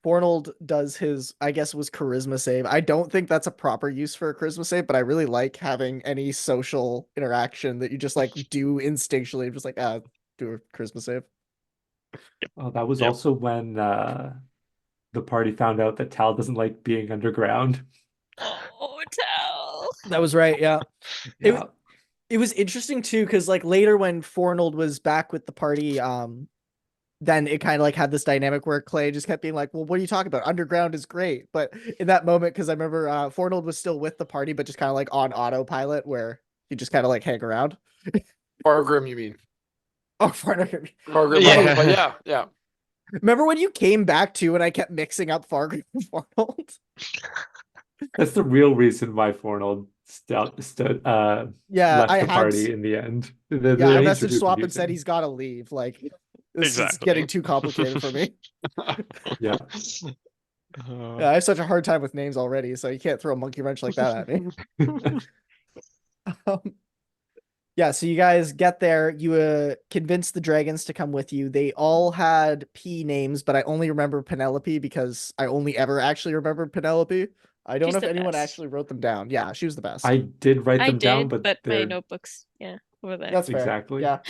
Fornold does his, I guess, was charisma save. I don't think that's a proper use for a charisma save, but I really like having any social interaction that you just like do instinctually, just like do a charisma save. Oh, that was Yep. also when the party found out that Tal doesn't like being underground. Oh, Tal. That was right, yeah. Yeah. It was interesting too, because like later when Fornold was back with the party, then it kind of like had this dynamic where Clay just kept being like, well, what are you talking about? Underground is great. But in that moment, because I remember Fornold was still with the party, but just kind of like on autopilot where he just kind of like hang around. Fargrim, you mean? Oh, Fargrim. Fargrim, Yeah. but yeah. Remember when you came back too and I kept mixing up Fargrim and Fornold? That's the real reason why Fornold Yeah, left I the had party in the end. The yeah, I names were messaged too Swap and said confusing. he's got to leave. Like, this is Exactly. getting too complicated for me. Yeah. Yeah, I have such a hard time with names already, so you can't throw a monkey wrench like that at me. Yeah, so you guys get there. You convince the dragons to come with you. They all had P names, but I only remember Penelope because I only ever actually remembered Penelope. I don't She's know if the anyone best. actually wrote them down. Yeah, she was the best. I did write I them down, did, but my they're notebooks, over there. That's fair. exactly. Yeah.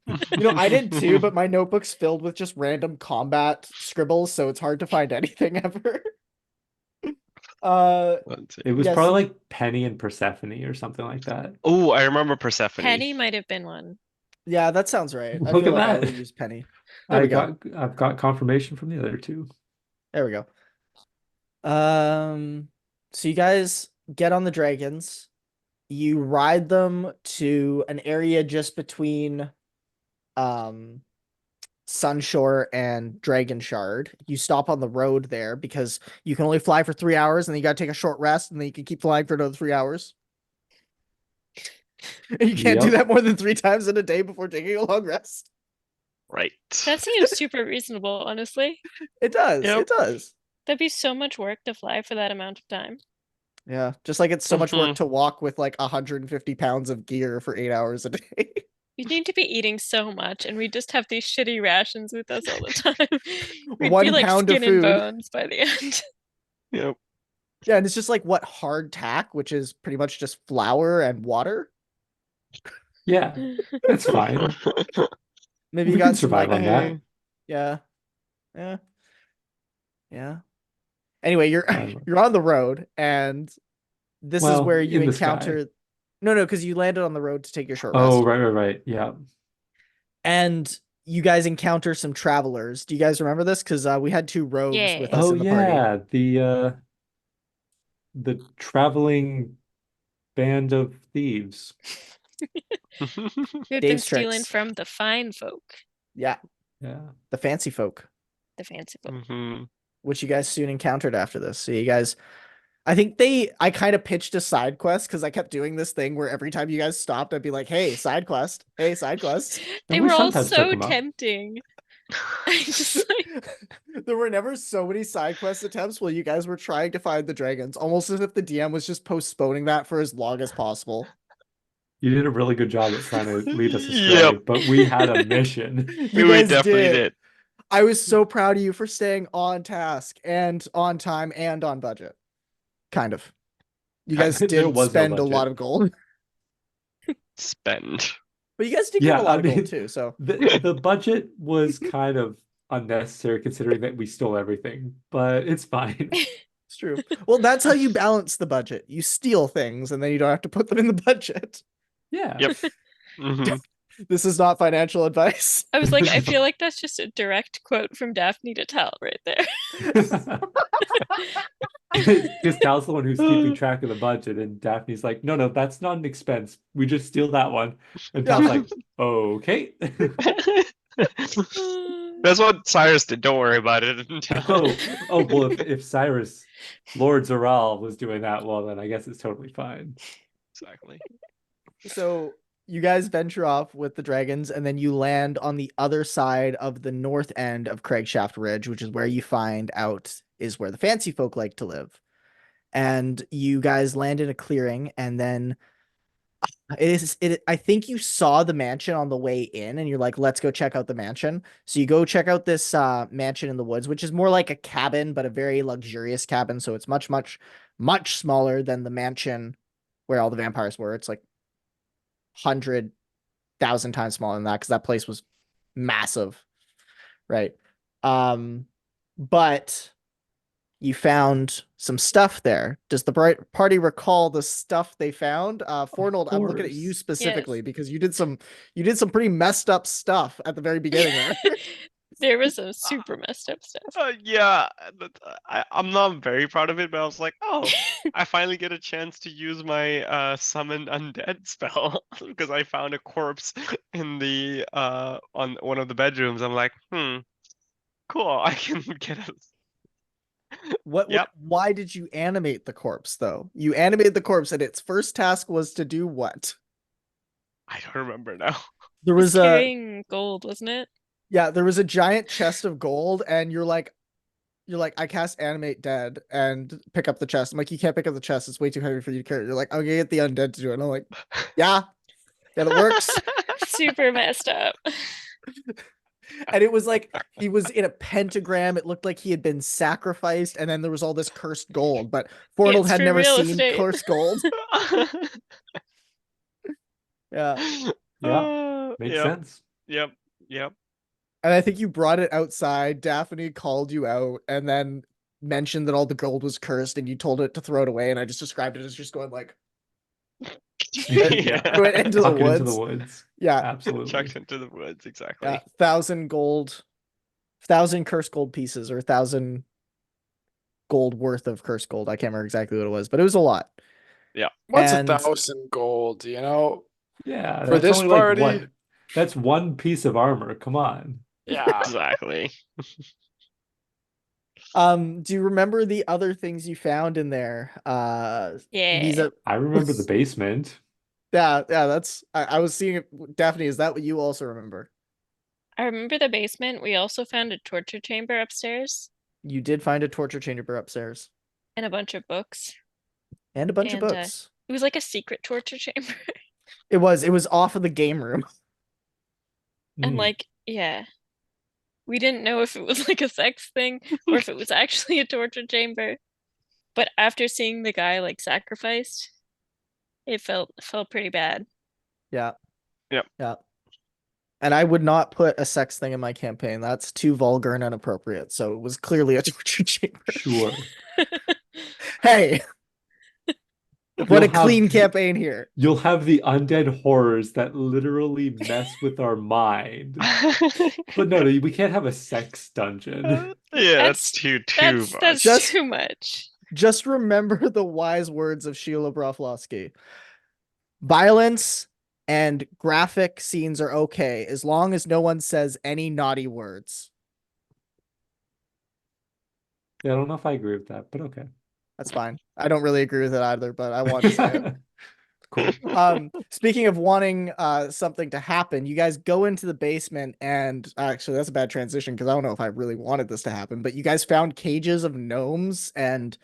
I did too, but my notebook's filled with just random combat scribbles, so it's hard to find anything ever. It was Yes. probably like Penny and Persephone or something like that. Oh, I remember Persephone. Penny might have been one. Yeah, that sounds right. I Look feel at like I that. would use Penny. There we go. I've got confirmation from the other two. There we go. So you guys get on the dragons. You ride them to an area just between Sunshore and Dragon Shard. You stop on the road there because you can only fly for 3 hours and then you gotta take a short rest and then you can keep flying for another 3 hours. And you can't do Yep. that more than 3 times in a day before taking a long rest. Right. That seems super reasonable, honestly. It does. Yep. It does. That'd be so much work to fly for that amount of time. Yeah. Just like it's so much work Mhm. to walk with like 150 pounds of gear for 8 hours a day. We need to be eating so much, and we just have these shitty rations with us all the time. We'd 1 be like pound of skin and food. bones by the end. Yep. Yeah, and it's just like what hard tack, which is pretty much just flour and water. Yeah, that's fine. Maybe We you can got some survive like on that. yeah. Yeah. Yeah. Anyway, you're I you're on the road and this is Well, where you in the sky. encounter No, because you landed on the road to take your short Oh, rest. right. Yeah. And you guys encounter some travelers. Do you guys remember this? Because we had 2 rogues Yeah. with us Oh in the party. yeah, the traveling band of thieves. Who had been Dave's stealing tricks. from the fine folk, Yeah, Yeah. the fancy folk, the fancy folk. Mhm. which you guys soon encountered after this. So you guys, I kind of pitched a side quest because I kept doing this thing where every time you guys stopped, I'd be like, hey, side quest. Hey, side quest. They And we were all sometimes took so 'em up. tempting. I just like There were never so many side quest attempts while you guys were trying to find the dragons, almost as if the DM was just postponing that for as long as possible. You did a really good job at trying to lead us astray, Yep. but we had a mission. You We guys definitely did. did. I was so proud of you for staying on task and on time and on budget. Kind of. You guys There did was no spend a budget. lot of gold. Spend. But you guys did Yeah, get a lot I of gold mean, too, so The budget was kind of unnecessary considering that we stole everything, but it's fine. it's true. Well, that's how you balance the budget. You steal things and then you don't have to put them in the budget. Yeah. Yep. Mhm. This is not financial advice. I was like, I feel like that's just a direct quote from Daphne to Tal right there. Because Tal's the one who's keeping track of the budget, and Daphne's like, no, that's not an expense. We just steal that one. And Tal's like, okay. That's what Cyrus did. Don't worry about it. Well, if Cyrus, Lord Zoral, was doing that, well, then I guess it's totally fine. Exactly. So you guys venture off with the dragons, and then you land on the other side of the north end of Craigshaft Ridge, which is where you find out is where the fancy folk like to live. And you guys land in a clearing, and then I think you saw the mansion on the way in, and you're like, let's go check out the mansion. So you go check out this mansion in the woods, which is more like a cabin, but a very luxurious cabin. So it's much, much, much smaller than the mansion where all the vampires were. It's like 100,000 times smaller than that because that place was massive, right? But you found some stuff there. Does the party recall the stuff they found? Fornold, I'm looking at you course. specifically because you did some pretty messed up stuff at the very beginning there. There was some super messed up stuff. Yeah, I'm not very proud of it, but I was like, oh, I finally get a chance to use my summon undead spell because I found a corpse in the on one of the bedrooms. I'm like, cool, I can get a. Yep. Why did you animate the corpse though? You animated the corpse and its first task was to do what? I don't remember now. There It's was a carrying gold, wasn't it? there was a giant chest of gold, and you're like, I cast animate dead and pick up the chest. I'm like, you can't pick up the chest, it's way too heavy for you to carry. You're like, I'm gonna get the undead to do it. And I'm like, yeah, that works. Super messed up. And it was like he was in a pentagram. It looked like he had been sacrificed, and then there was all this cursed gold. But Fornold It's had for never real seen estate. cursed gold. Yeah. Yeah, makes Yep. sense. Yep. And I think you brought it outside. Daphne called you out and then mentioned that all the gold was cursed, and you told it to throw it away. And I just described it as just going like Yeah. went into the Tuck it woods. into the woods. Yeah. Absolutely. Chucked into the woods, exactly. Yeah. 1,000 gold, 1,000 cursed gold pieces, or 1,000 gold worth of cursed gold. I can't remember exactly what it was, but it was a lot. Yeah. What's And- 1,000 gold, you know? Yeah, For that's this only like party? one. That's one piece of armor. Come on. Yeah. Exactly. Do you remember the other things you found in there? Yeah. These are I remember the basement. yeah, that's I was seeing it. Daphne, is that what you also remember? I remember the basement. We also found a torture chamber upstairs You did find a torture chamber upstairs and a bunch of books. and a bunch of And, books. It was like a secret torture chamber. It was off of the game room. And Mm. like, yeah. We didn't know if it was like a sex thing or if it was actually a torture chamber. But after seeing the guy like sacrificed, it felt pretty bad. Yeah. Yep. Yeah. And I would not put a sex thing in my campaign. That's too vulgar and inappropriate. So it was clearly a torture chamber. Sure. Hey, what a You'll have clean the- campaign here. You'll have the undead horrors that literally mess with our mind. But no, we can't have a sex dungeon. Yeah, That's- that's too That's much. Just- too much. Just remember the wise words of Sheila Broflovsky. Violence and graphic scenes are okay as long as no one says any naughty words. Yeah, I don't know if I agree with that, but okay. That's fine. I don't really agree with it either, but I want to say it. Cool. Speaking of wanting something to happen, you guys go into the basement, and actually that's a bad transition because I don't know if I really wanted this to happen, but you guys found cages of gnomes, and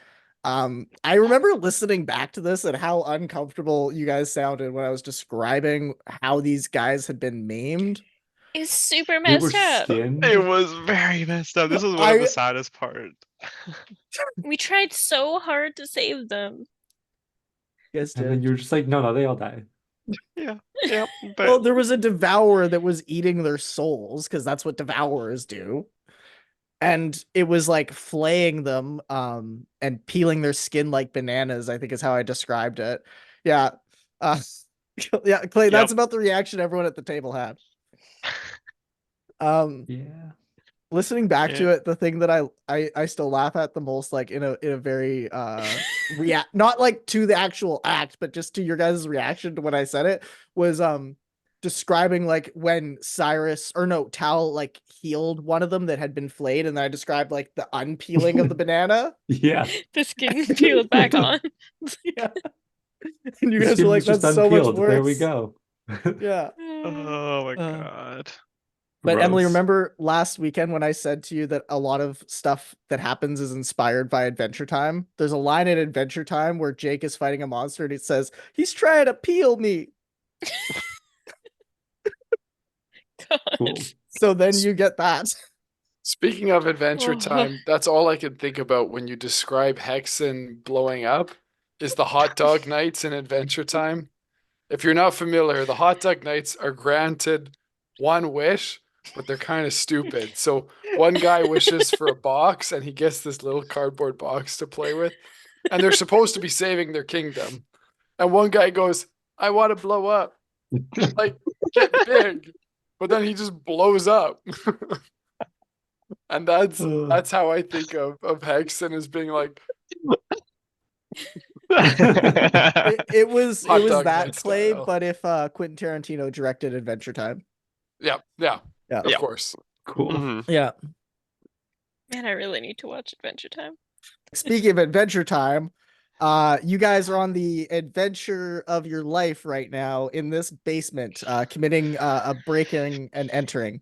I remember listening back to this and how uncomfortable you guys sounded when I was describing how these guys had been maimed. It's super They were messed up. skinned. It was very messed up. This was one of the saddest part. We tried so hard to save them. You guys And then did. you're just like, no, they all die. Yep. But Well, there was a devourer that was eating their souls because that's what devourers do. And it was like flaying them and peeling their skin like bananas, I think is how I described it. Yeah. Yeah, Clay, that's about the reaction everyone at the table had. Yeah. Listening back to it, the thing that I still laugh at the most, like in a very not like to the actual act, but just to your guys' reaction to when I said it, was describing like when Cyrus or no Tal like healed one of them that had been flayed, and then I described like the unpeeling of the banana. Yeah. The skin peeled back on. Yeah. And you The guys skin were like, was just that's so much unpeeled. There we worse. go. Yeah. oh my god. But Emily, Gross. remember last weekend when I said to you that a lot of stuff that happens is inspired by Adventure Time? There's a line in Adventure Time where Jake is fighting a monster and it says, "He's trying to peel me." God. Cool. So then you get that. Speaking of Adventure Oh. Time, that's all I can think about when you describe Hexan blowing up is the hot dog nights in Adventure Time. If you're not familiar, the hot dog nights are granted one wish, but they're kind of stupid. So one guy wishes for a box and he gets this little cardboard box to play with, and they're supposed to be saving their kingdom. And one guy goes, "I want to blow up." Like, get big. But then he just blows up. And that's how I think of Hexan as being like It was hot that dog Clay, style. but if Quentin Tarantino directed Adventure Time. Yeah, Yeah. of course. Cool. Mhm. Yeah. Man, I really need to watch Adventure Time. Speaking of Adventure Time, you guys are on the adventure of your life right now in this basement, committing a breaking and entering.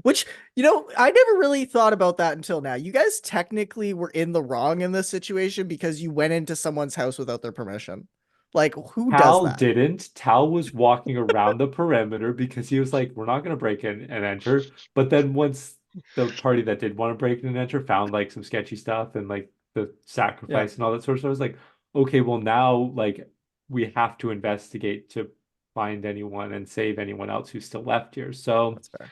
Which, I never really thought about that until now. You guys technically were in the wrong in this situation because you went into someone's house without their permission. Like, who does Tal that? didn't. Tal was walking around the perimeter because he was like, we're not going to break in and enter. But then once the party that did want to break in and enter found like some sketchy stuff and like the Yeah. sacrifice and all that sort of stuff, I was like, okay, well now like we have to investigate to find anyone and save anyone else who's still left here. So That's fair.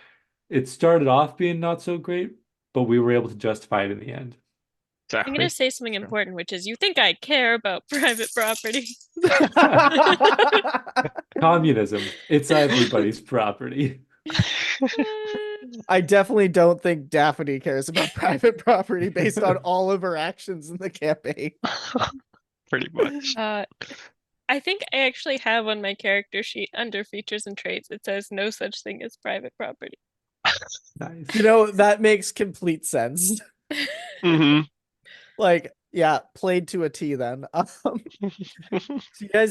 it started off being not so great, but we were able to justify it in the end. I'm going Exactly. to say something Sure. important, which is you think I care about private property. Communism. It's everybody's property. I definitely don't think Daphne cares about private property based on all of her actions in the campaign. Pretty much. I think I actually have on my character sheet under features and traits, it says no such thing as private property. Nice. That makes complete sense. Mhm. Like, yeah, played to a T then. So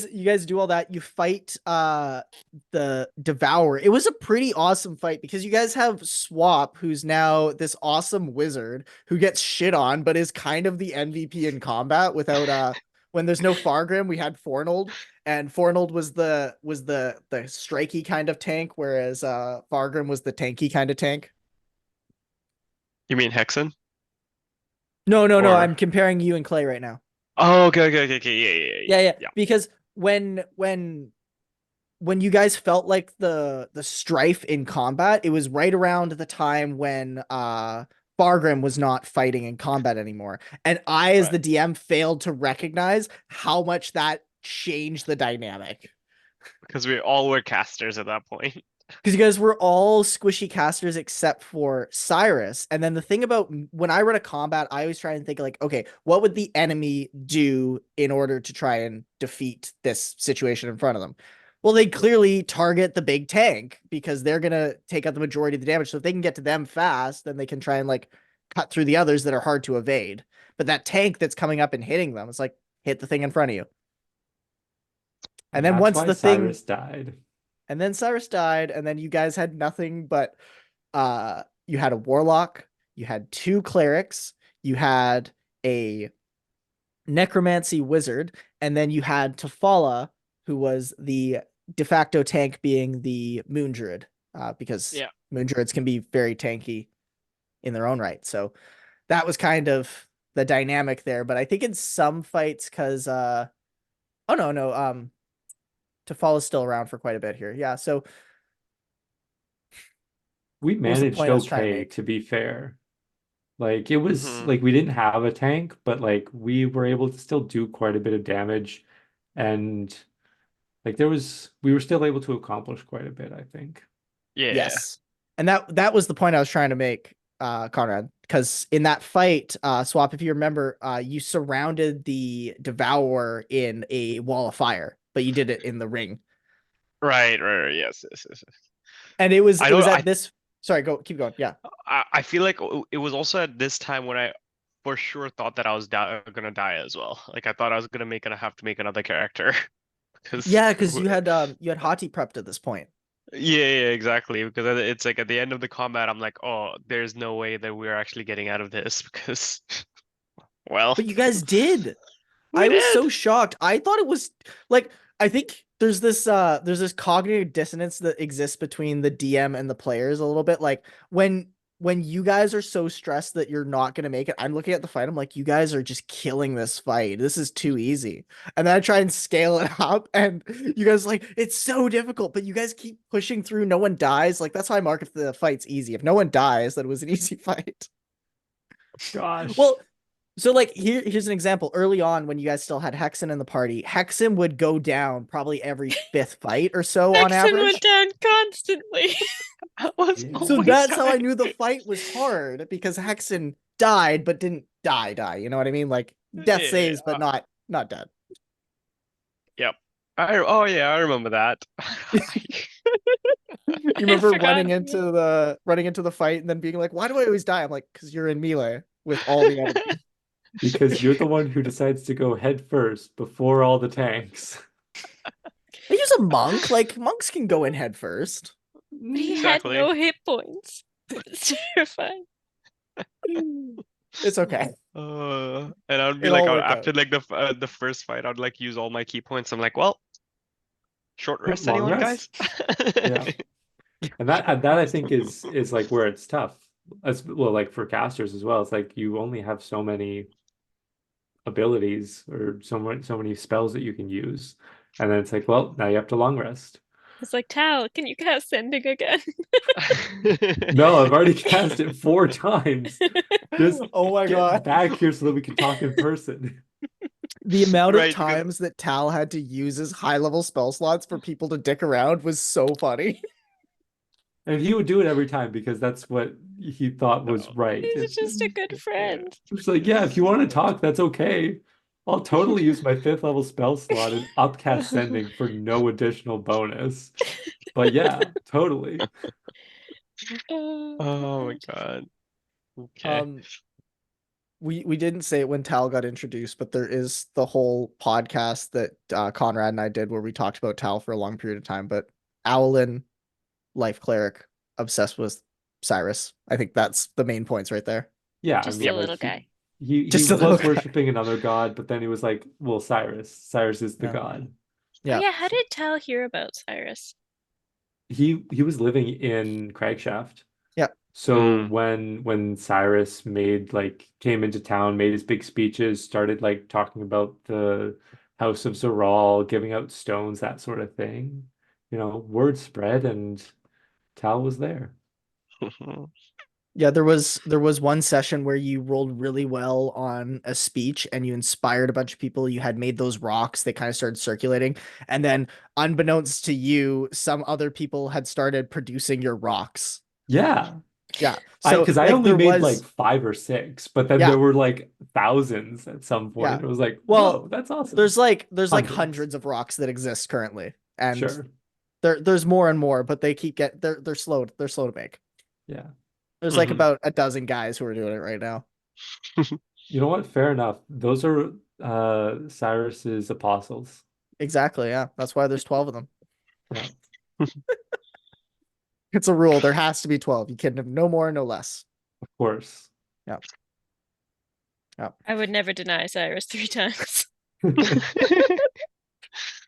you guys do all that. You fight the Devour. It was a pretty awesome fight because you guys have Swap, who's now this awesome wizard who gets shit on, but is kind of the MVP in combat without when there's no Fargrim, we had Fornold, and Fornold was the strikey kind of tank, whereas Fargrim was the tanky kind of tank. You mean Hexan? No, Or I'm comparing you and Clay right now. oh, okay, yeah. Because when you guys felt like the strife in combat, it was right around the time when Fargrim was not fighting in combat anymore. And I, as the DM, failed to recognize how much that changed the dynamic. Because we all were casters at that point. Because you guys were all squishy casters except for Cyrus. And then the thing about when I run a combat, I always try and think like, okay, what would the enemy do in order to try and defeat this situation in front of them? Well, they clearly target the big tank because they're going to take out the majority of the damage. So if they can get to them fast, then they can try and like cut through the others that are hard to evade. But that tank that's coming up and hitting them, it's like, hit the thing in front of you. And then That's once why the thing Cyrus died. And then Cyrus died, and then you guys had nothing but you had a warlock, you had 2 clerics, you had a necromancy wizard, and then you had Tifala, who was the de facto tank, being the moon druid, because moon druids can be very tanky in their own right. So that was kind of the dynamic there. But I think in some fights, because Tifala's still around for quite a bit here. Yeah, so We what was the managed point I was trying to okay, make? to be fair. Like it was Mhm. like we didn't have a tank, but like we were able to still do quite a bit of damage, and like we were still able to accomplish quite a bit, I think. Yeah. Yes. And that was the point I was trying to make, Conrad, because in that fight, Swap, if you remember, you surrounded the Devourer in a wall of fire, but you did it in the ring. Right. Yes. And it was I don't. at this. Sorry, keep going. Yeah. I feel like it was also at this time when I for sure thought that I was gonna die as well. Like I thought I was gonna have to make another character. Yeah, because you had Hati prepped at this point. Yeah, exactly. Because it's like at the end of the combat, I'm like, oh, there's no way that we're actually getting out of this because, well, But you guys did. we I was did. so shocked. I thought it was like, I think there's this cognitive dissonance that exists between the DM and the players a little bit. Like when you guys are so stressed that you're not gonna make it, I'm looking at the fight, I'm like, you guys are just killing this fight. This is too easy. And then I try and scale it up, and you guys like, it's so difficult, but you guys keep pushing through. No one dies. Like, that's how I mark if the fight's easy. If no one dies, then it was an easy fight. Gosh. Well, So like here's an example. Early on, when you guys still had Hexan in the party, Hexan would go down probably every 5th fight or so on Hexen average. went down constantly. That was Yeah. So always that's how I dying. knew the fight was hard, because Hexan died but didn't die. You know what I mean? Like death saves, but not dead. Yep. Oh yeah, I remember that. You remember running forgotten. into the fight and then being like, "Why do I always die?" I'm like, "Because you're in melee with all the enemies." Because you're the one who decides to go head first before all the tanks. I use a monk. Like monks can go in head first. He Exactly. had no hit points. It's terrifying. It's okay. And I'd be It like, all worked after out. like the first fight, I'd like use all my key points. I'm like, well, short rest, Long anyone, rest. guys? Yeah. And that I think is like where it's tough. As well, like for casters as well. It's like you only have so many abilities or so many spells that you can use. And then it's like, well, now you have to long rest. It's like, Tal, can you cast sending again? No, I've already cast it 4 times. Just Oh my get god. back here so that we can talk in person. The amount of Right, because- times that Tal had to use his high-level spell slots for people to dick around was so funny. And he would do it every time because that's what he thought was No. right. He's just a good friend. It's like, yeah, if you want to talk, that's okay. I'll totally use my 5th level spell slot and upcast sending for no additional bonus. But yeah, totally. Oh my god. Okay. We didn't say it when Tal got introduced, but there is the whole podcast that Conrad and I did where we talked about Tal for a long period of time. But Owlin, life cleric, obsessed with Cyrus. I think that's the main points right there. Yeah, Just I mean, a little like guy. he Just a was little guy. worshiping another god, but then he was like, well, Cyrus is the Yeah. god. Oh, yeah, how did Tal hear about Cyrus? He was living in Cragshaft. Yeah. So when Cyrus came into town, made his big speeches, started like talking about the House of Zoral, giving out stones, that sort of thing. Word spread and Tal was there. Yeah, there was one session where you rolled really well on a speech and you inspired a bunch of people. You had made those rocks, they kind of started circulating, and then unbeknownst to you, some other people had started producing your rocks. Yeah. Yeah. So Because I like, only there made was like 5 or 6, but then Yeah. there were like thousands at some point. Yeah. It was like, Well, whoa, that's awesome. there's like Hundreds. hundreds of rocks that exist currently, and Sure. there's more and more, but they keep they're slow to make. Yeah. There's like about a dozen guys who are doing it right now. You know what? Fair enough. Those are Cyrus's apostles. Exactly, yeah. That's why there's 12 of them. Yeah. It's a rule. There has to be 12. You can have no more, no less. Of course. Yeah. I would never deny Cyrus 3 times.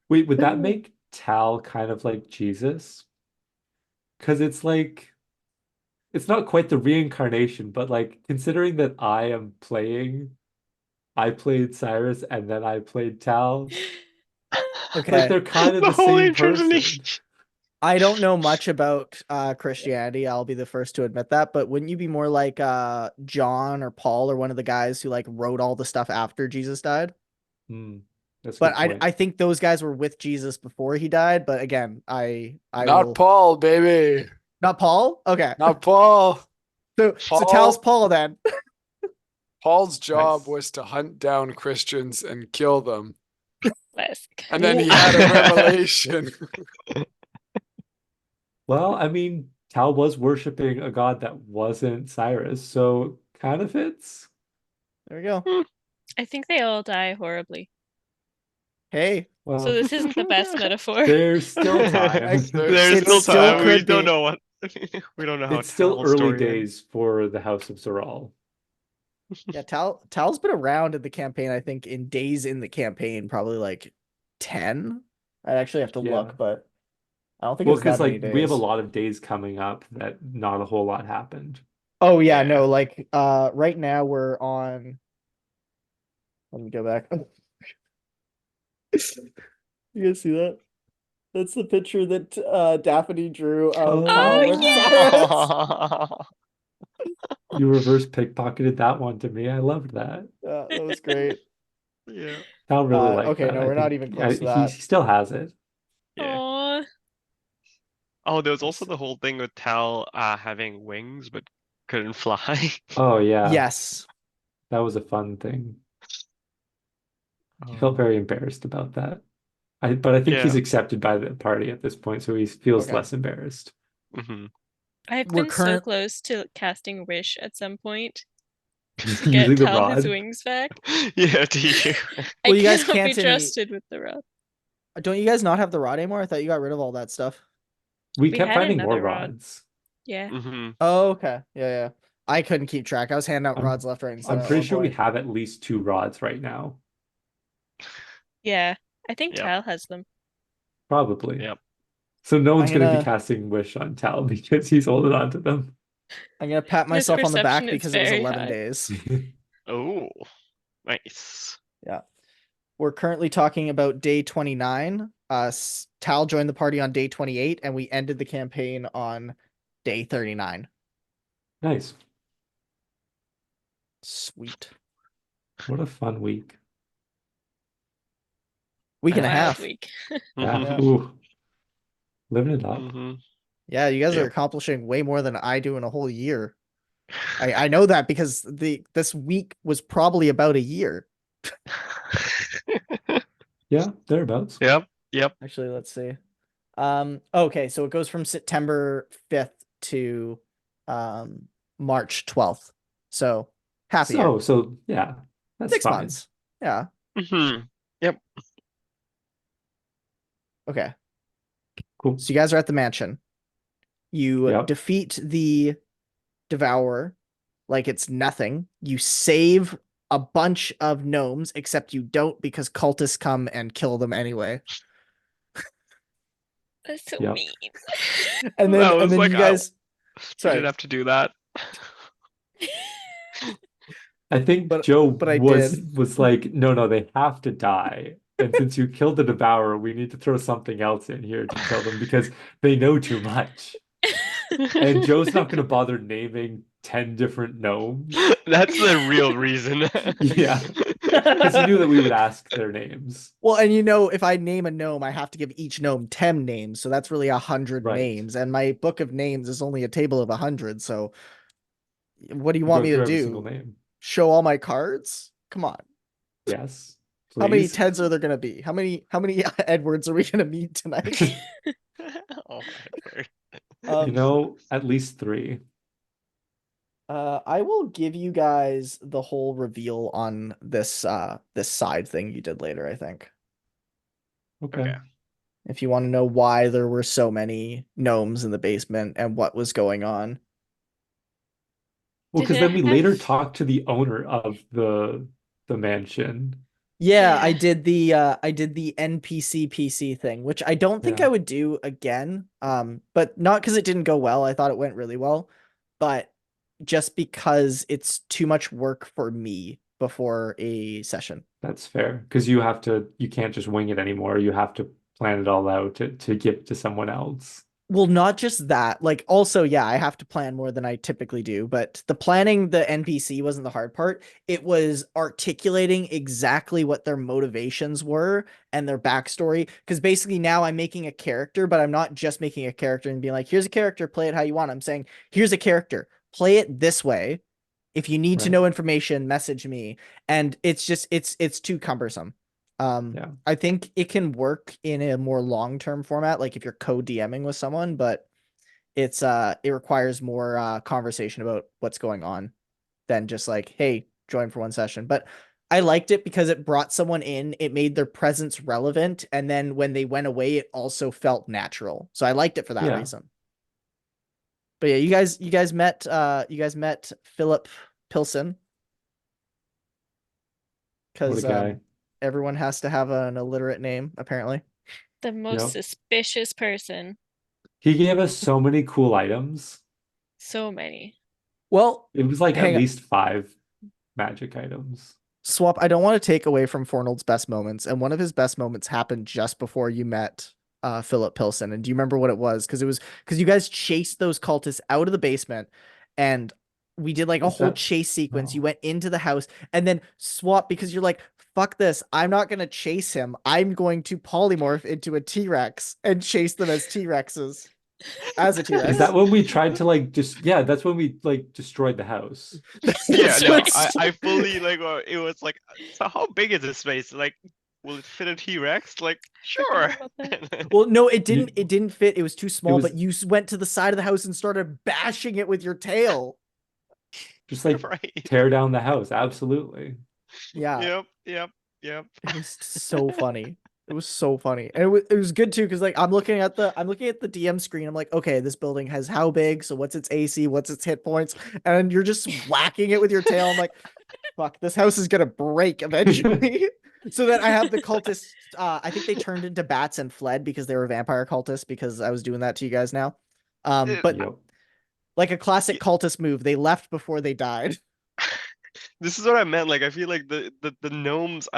Wait, would that make Tal kind of like Jesus? Because it's like, it's not quite the reincarnation, but like considering that I played Cyrus and then I played Tal, Okay. like they're kind of the whole same person. impersonation. I don't know much about Christianity. I'll be the first to admit that. But wouldn't you be more like John or Paul or one of the guys who like wrote all the stuff after Jesus died? That's a But good point. I think those guys were with Jesus before he died. But again, I Not will... Paul, baby. Not Paul? Okay. Not Paul. So Paul. Tal's Paul then. Paul's job Nice. was to hunt down Christians and kill them. Classic. And then he had a revelation. Well, I mean, Tal was worshiping a god that wasn't Cyrus, so kind of fits. There we go. I think they all die horribly. Hey. Well, So this isn't the best metaphor. there's still time. There's There's It still still time. We could don't be. know what. We don't know how It's still Tal's early story ends. days for the House of Zoral. Yeah, Tal's been around in the campaign, I think, in days in the campaign, probably like 10. I'd actually have to Yeah. look, but I don't think Well, it's that because many like we have a days. lot of days coming up that not a whole lot happened. Oh yeah, Yeah. no, like right now we're on. Let me go back. You guys see that? That's the picture that Daphne drew of Oh, Tal with yeah. Cyrus. You reverse pickpocketed that one to me. I loved that. Yeah, That was great. Yeah. Tal really liked Okay, that. no, I we're not think even close to he that. still has it. Yeah. Aw. Oh, there was also the whole thing with Tal having wings but couldn't fly. Oh yeah, Yes. that was a fun thing. He felt Oh. very embarrassed about that. But I think he's Yeah. accepted by the party at this point, so he feels Okay. less embarrassed. Hmm. I've We're been so current- close to casting Wish at some point to Using get the Tal his rod. wings back. Yeah, do you? Well, I you guys cannot be can't trusted with the rod. Don't you guys not have the rod anymore? I thought you got rid of all that stuff. We We kept had finding more another rod. rods. Yeah. Hmm. Oh, okay. Yeah. I couldn't keep track. I was handing out I'm- rods left, right, and I'm center at pretty one sure we point. have at least 2 rods right now. Yeah. I think Yep. Tal has them. Probably. Yep. So no one's I'm going to be gonna- casting Wish on Tal because he's holding on to them. I'm gonna pat His myself on the back perception is because it was very 11 high. days. Oh, nice. Yeah. We're currently talking about day 29. Tal joined the party on day 28, and we ended the campaign on day 39. Nice. Sweet. What a fun week. Week and a Wild half. week. Yeah. Yeah. Ooh. Living it up. Hmm. Yeah, you guys are Yep. accomplishing way more than I do in a whole year. I know that because this week was probably about a year. Yeah, thereabouts. Yep. Yep. Actually, let's see. Okay, so it goes from September 5th to March 12th. So half a year. So yeah, that's 6 fine. months. Yeah. Hmm. Yep. Okay. Cool. So you guys are at the mansion. You Yep. defeat the Devourer like it's nothing. You save a bunch of gnomes, except you don't because cultists come and kill them anyway. That's so Yep. mean. And That then was like, you guys We sorry. didn't have to do that. I think But- Joe but I was did. like, no, they have to die. And since you killed the Devourer, we need to throw something else in here to kill them because they know too much. And Joe's not going to bother naming 10 different gnomes. That's the real reason. Yeah. Because he knew that we would ask their names. Well, and if I name a gnome, I have to give each gnome 10 names, so that's really 100 Right. names. And my book of names is only a table of 100. So, what do you Go want me to through every single do? name. Show all my cards? Come on. Yes. How many Please. Teds are there gonna be? How many Edwards are we gonna meet tonight? Oh, Edward. At least 3. I will give you guys the whole reveal on this side thing you did later, I think. Okay. Okay. If you want to know why there were so many gnomes in the basement and what was going on. Well, Did because it then we later have- talked to the owner of the mansion. Yeah, I Yeah. did the NPC PC thing, which I don't think Yeah. I would do again. But not because it didn't go well. I thought it went really well, but just because it's too much work for me before a session. That's fair. Because you can't just wing it anymore. You have to plan it all out to give to someone else. Well, not just that. Like, also, yeah, I have to plan more than I typically do, but the planning the NPC wasn't the hard part. It was articulating exactly what their motivations were and their backstory. Because basically now I'm making a character, but I'm not just making a character and being like, here's a character, play it how you want. I'm saying, here's a character, play it this way. If you need to Right. know information, message me. And it's just, it's too cumbersome. Yeah. I think it can work in a more long-term format, like if you're co-DMing with someone, but it requires more conversation about what's going on than just like, hey, join for one session. But I liked it because it brought someone in, it made their presence relevant, and then when they went away, it also felt natural. So I liked it for that Yeah. reason. But yeah, you guys met Philip Pilson. What a Because guy. everyone has to have an illiterate name, apparently. The most Yep. suspicious person. He gave us so many cool items. So many. Well, It was like Hang at on. least 5 magic items. Swap, I don't want to take away from Fornold's best moments, and one of his best moments happened just before you met Philip Pilson. And do you remember what it was? Because you guys chased those cultists out of the basement, and we did like a Is whole that- chase sequence. Oh. You went into the house and then swap because you're like, fuck this. I'm not going to chase him. I'm going to polymorph into a T-Rex and chase them as T-Rexes. As a T-Rex. Is that when we tried to like just yeah, that's when we like destroyed the house. Yeah, So no, it's- I fully like it was like, so how big is this space? Like, will it fit a T-Rex? Like, sure. about that. Well, no, it didn't fit. It was too small, was- but you went to the side of the house and started bashing it with your tail. Just like Right. tear down the house. Absolutely. Yeah. Yep. It was so funny. It was so funny. And it was good too, because like I'm looking at the DM screen. I'm like, okay, this building has how big? So what's its AC? What's its hit points? And you're just whacking it with your tail. I'm like, fuck, this house is gonna break eventually. So then I have the cultists. I think they turned into bats and fled because they were vampire cultists, because I was doing that to you guys now. But Yep. like a classic cultist move, they left before they died. This is what I meant. Like, I feel like the gnomes.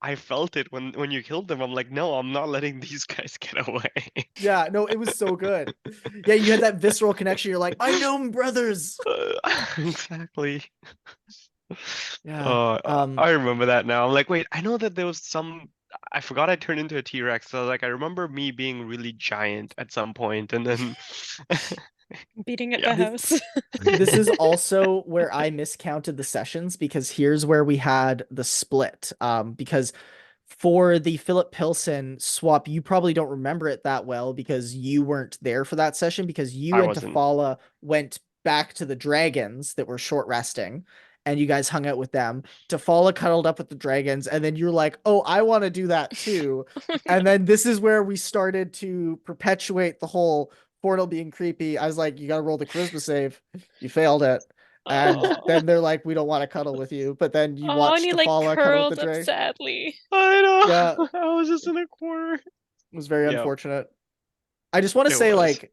I felt it when you killed them. I'm like, no, I'm not letting these guys get away. Yeah, no, it was so good. Yeah, you had that visceral connection. You're like, my gnome brothers. Exactly. Yeah. I remember that now. I'm like, wait, I know that there was some. I forgot I turned into a T-Rex. So like, I remember me being really giant at some point, and then Beating at Yeah. the house. This is also where I miscounted the sessions, because here's where we had the split. Because for the Philip Pilsen swap, you probably don't remember it that well because you weren't there for that session, because you I and wasn't. Tifala went back to the dragons that were short resting and you guys hung out with them. Tifala cuddled up with the dragons, and then you're like, oh, I want to do that too. And then this is where we started to perpetuate the whole Fornold being creepy. I was like, you gotta roll the charisma save. You failed it. And Oh. then they're like, we don't want to cuddle with you. But then you Oh, watch and he Tifala like cuddle with curled the up dragon. sadly. I know. Yeah. I was just in a corner. It was very Yep. unfortunate. I just want to It say, was. like,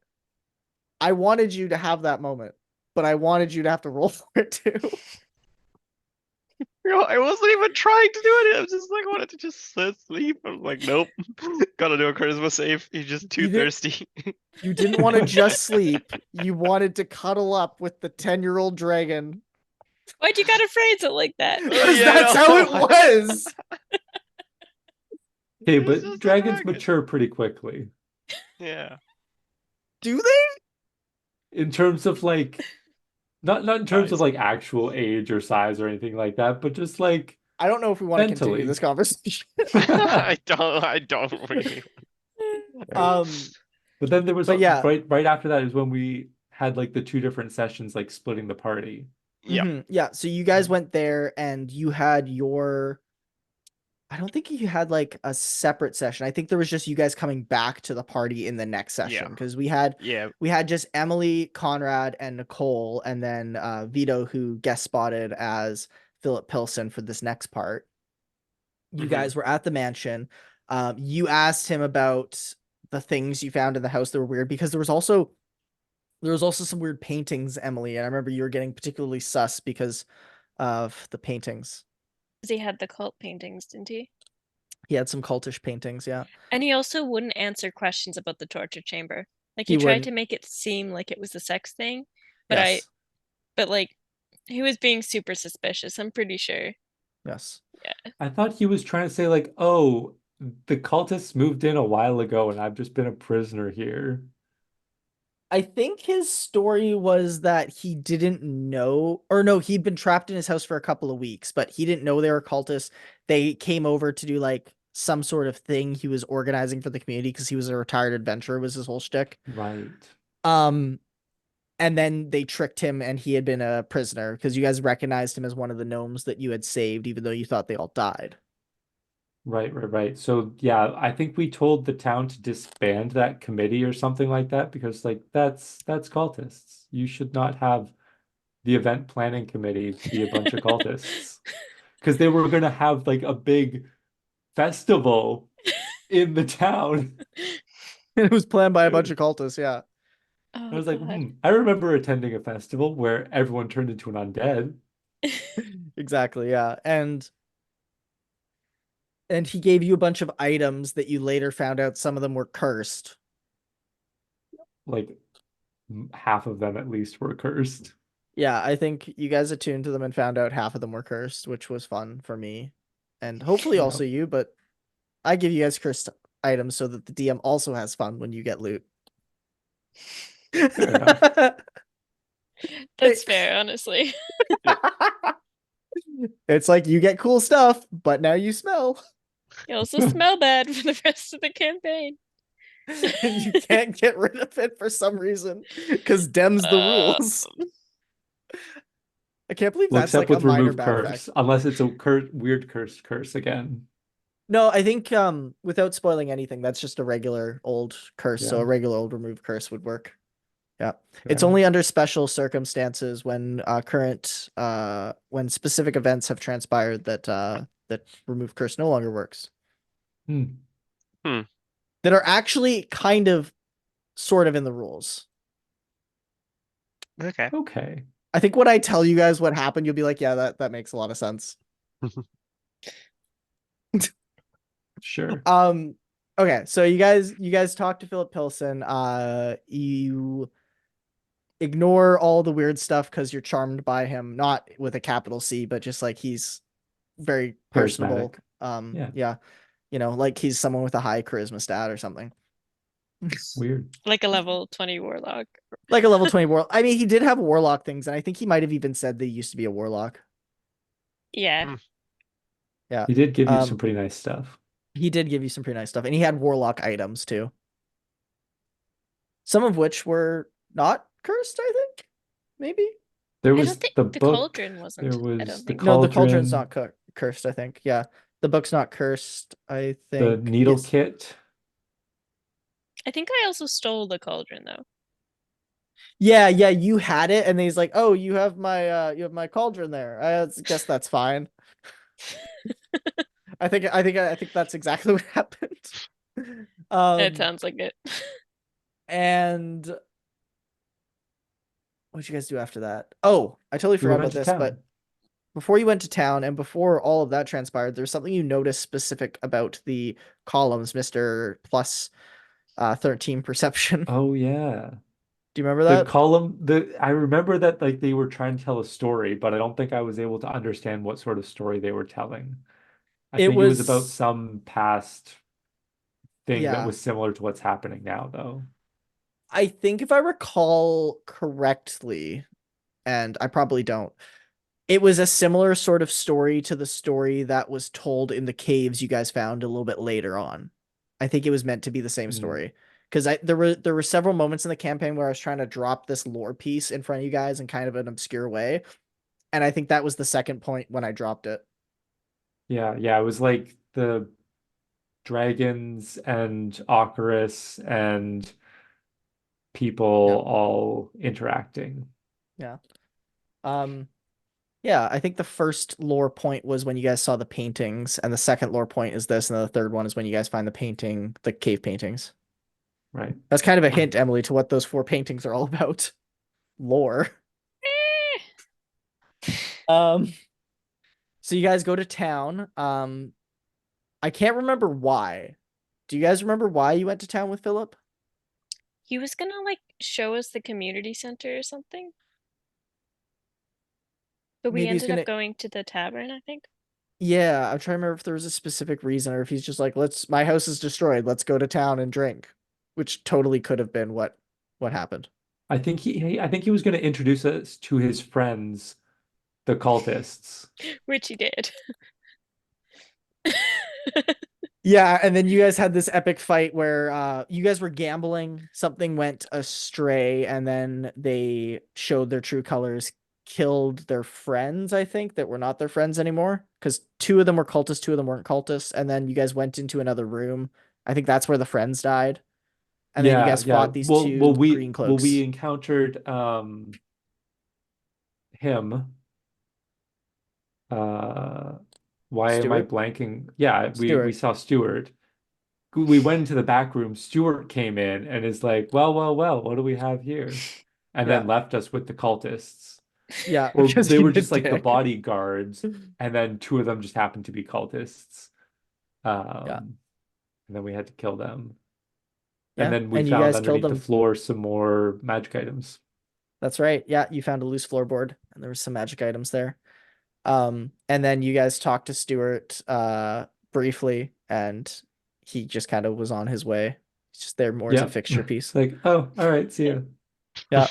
I wanted you to have that moment, but I wanted you to have to roll for it too. I wasn't even trying to do it. I was just like, wanted to just sleep. I'm like, nope. Gotta do a charisma save. He's just too You did- thirsty. You didn't want to just sleep. You wanted to cuddle up with the 10-year-old dragon. Why'd you gotta phrase it like that? Because Yeah, I that's know. how it was. Okay, It's but just a dragons dragon. mature pretty quickly Yeah. Do they? in terms of like not in terms of Size. like actual age or size or anything like that, but just like I don't know if we want to continue Mentally. this conversation. I don't really. But then there was But yeah. right after that is when we had like the two different sessions, like splitting the party. Yeah. Mhm. Yeah. So you guys went there and you had your. I don't think you had like a separate session. I think there was just you guys coming back to the party in the next session, Yeah. because we had Yeah. just Emily, Conrad, and Nicole, and then Vito, who guest spotted as Philip Pilsen for this next part. You Mhm. guys were at the mansion. You asked him about the things you found in the house that were weird, because there was also some weird paintings, Emily, and I remember you were getting particularly sus because of the paintings. He had the cult paintings, didn't he? He had some cultish paintings, yeah. And he also wouldn't answer questions about the torture chamber. Like He he tried wouldn't. to make it seem like it was a sex thing, but Yes. but like he was being super suspicious, I'm pretty sure. Yes. I thought he was trying to say like, oh, the cultists moved in a while ago and I've just been a prisoner here. I think his story was that he didn't know, or no, he'd been trapped in his house for a couple of weeks, but he didn't know they were cultists. They came over to do like some sort of thing he was organizing for the community because he was a retired adventurer, was his whole shtick. Right. And then they tricked him and he had been a prisoner because you guys recognized him as one of the gnomes that you had saved, even though you thought they all died. Right. So yeah, I think we told the town to disband that committee or something like that because like that's cultists. You should not have the event planning committee be a bunch of cultists. Because they were gonna have like a big festival in the town. It was planned by a bunch of cultists, yeah. I was like, God. I remember attending a festival where everyone turned into an undead. Exactly, yeah. And he gave you a bunch of items that you later found out some of them were cursed. Like half of them at least were cursed. Yeah, I think you guys attuned to them and found out half of them were cursed, which was fun for me. And hopefully also Yep. you, but I give you guys cursed items so that the DM also has fun when you get loot. Fair enough. That's fair, honestly. It's like you get cool stuff, but now you smell. You also smell bad for the rest of the campaign. And you can't get rid of it for some reason because Dem's the Uh, rules. I can't believe Looks that's up like a with minor remove bad curse, effect. unless it's a weird curse again. No, I think without spoiling anything, that's just a regular old curse. So Yeah. a regular old remove curse would work. Yeah. Fair It's only enough. under special circumstances when when specific events have transpired that remove curse no longer works. Hmm. That are actually kind of sort of in the rules. Okay. Okay. I think when I tell you guys what happened, you'll be like, yeah, that makes a lot of sense. Sure. Okay, so you guys talk to Philip Pilson. You ignore all the weird stuff because you're charmed by him, not with a capital C, but just like he's very personable. Charismatic. Yeah. Yeah, like he's someone with a high charisma stat or something. Weird. like a level 20 warlock. Like a level 20 warlock. I mean, he did have warlock things, and I think he might have even said that he used to be a warlock. Yeah. Yeah. He did give you some pretty nice stuff. He did give you some pretty nice stuff, and he had warlock items too. Some of which were not cursed, I think. Maybe. There I was don't think the the book. cauldron wasn't. There I was don't the think. No, the cauldron's cauldron, not cursed, I think. Yeah. The book's not cursed, I the think. needle Yes. kit. I think I also stole the cauldron though. Yeah, you had it, and he's like, "Oh, you have my cauldron there. I guess that's fine." I think that's exactly what happened. It sounds like it. And what'd you guys do after that? Oh, I totally We forgot went about to this, town. but before you went to town and before all of that transpired, there's something you noticed specific about the columns, Mr. Plus 13 perception. Oh yeah. Do you remember The that? column, I remember that like they were trying to tell a story, but I don't think I was able to understand what sort of story they were telling. I It think it was about was, some past thing that yeah. was similar to what's happening now, though. I think if I recall correctly, and I probably don't, it was a similar sort of story to the story that was told in the caves you guys found a little bit later on. I think it was meant to be the same Hmm. story. Because there were several moments in the campaign where I was trying to drop this lore piece in front of you guys in kind of an obscure way. And I think that was the second point when I dropped it. Yeah, it was like the dragons and Ocarus and people Yeah. all interacting. Yeah. Um, yeah, I think the first lore point was when you guys saw the paintings, and the second lore point is this, and the third one is when you guys find the cave paintings. Right. That's kind of a hint, Emily, to what those 4 paintings are all about. Lore. Um, so you guys go to town. I can't remember why. Do you guys remember why you went to town with Philip? He was gonna like show us the community center or something. But we Maybe he's ended gonna. up going to the tavern, I think. Yeah, I'm trying to remember if there was a specific reason or if he's just like, my house is destroyed. Let's go to town and drink, which totally could have been what happened. I think he was going to introduce us to his friends, the cultists. Which he did. Yeah, and then you guys had this epic fight where you guys were gambling, something went astray, and then they showed their true colors, killed their friends, I think, that were not their friends anymore. Because 2 of them were cultists, 2 of them weren't cultists, and then you guys went into another room. I think that's where the friends died. And then you guys Yeah. fought these Well, 2 green we cloaks. encountered him. Uh, why am I Stewart? blanking? Yeah, we Stewart. saw Stewart. We went into the back room. Stewart came in and is like, well, what do we have here? And Yeah. then left us with the cultists. Yeah, Or because they he'd were been just like the dick. bodyguards, and then 2 of them just happened to be cultists. Yeah. And then we had to kill them. And Yeah. then we And you found guys killed underneath the them. floor some more magic items. That's right. Yeah, you found a loose floorboard, and there was some magic items there. And then you guys talked to Stewart briefly, and he just kind of was on his way. He's just there more as a Yep. fixture piece. It's like, oh, all right, see ya. Yeah.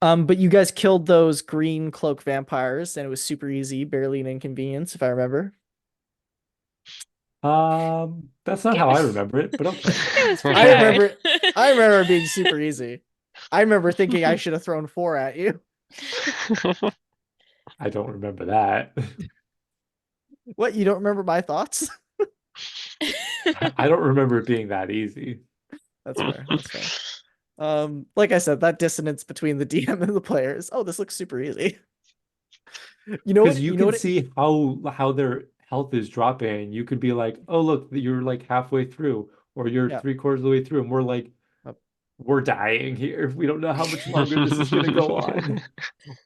But you guys killed those green cloak vampires, and it was super easy, barely an inconvenience, if I remember. That's not how I remember it, but okay. It was pretty I hard. remember I remember it being super easy. I remember thinking I should have thrown 4 at you. I don't remember that. What, you don't remember my thoughts? I don't remember it being that easy. That's fair. That's fair. Like I said, that dissonance between the DM and the players. Oh, this looks super easy. You know Because what? you You know can what? see how their health is dropping. You could be like, oh, look, you're like halfway through, or you're Yeah. 3/4 of the way through, and we're like, Yep. we're dying here. We don't know how much longer this is gonna go on.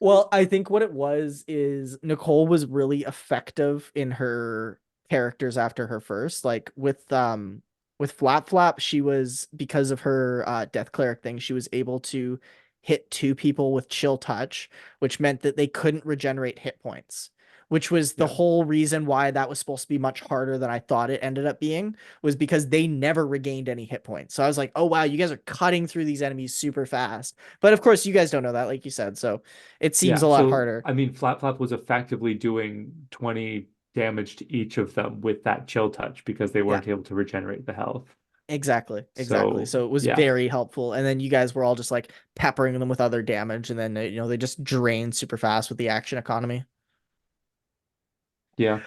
Well, I think what it was is Nicole was really effective in her characters after her first. Like with Flapflap, she was, because of her death cleric thing, she was able to hit 2 people with chill touch, which meant that they couldn't regenerate hit points. Which was the Yeah. whole reason why that was supposed to be much harder than I thought it ended up being, was because they never regained any hit points. So I was like, oh wow, you guys are cutting through these enemies super fast. But of course, you guys don't know that, like you said. So it seems a Yeah, lot so harder. I mean, Flap was effectively doing 20 damage to each of them with that chill touch because they Yeah, weren't able to regenerate the health. exactly. So So it was yeah, very helpful. And then you guys were all just like peppering them with other damage. And then, they just drained super fast with the action economy. yeah.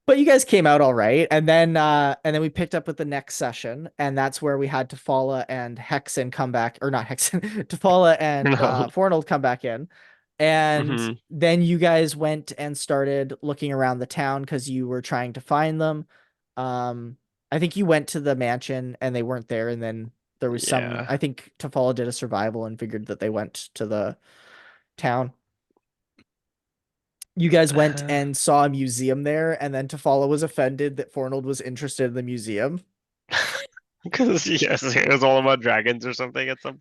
But you guys came out all right. And then we picked up with the next session. And that's where we had Tifala and Hexan come back, or not Hexan, Tifala and No. Fornold come back in. And Mhm. then you guys went and started looking around the town because you were trying to find them. Um, I think you went to the mansion and they weren't there, and then there was Yeah. I think Tafala did a survival and figured that they went to the town. You guys went and saw a museum there, and then Tafala was offended that Fornold was interested in the museum. Because yes, it was all about dragons or something at some.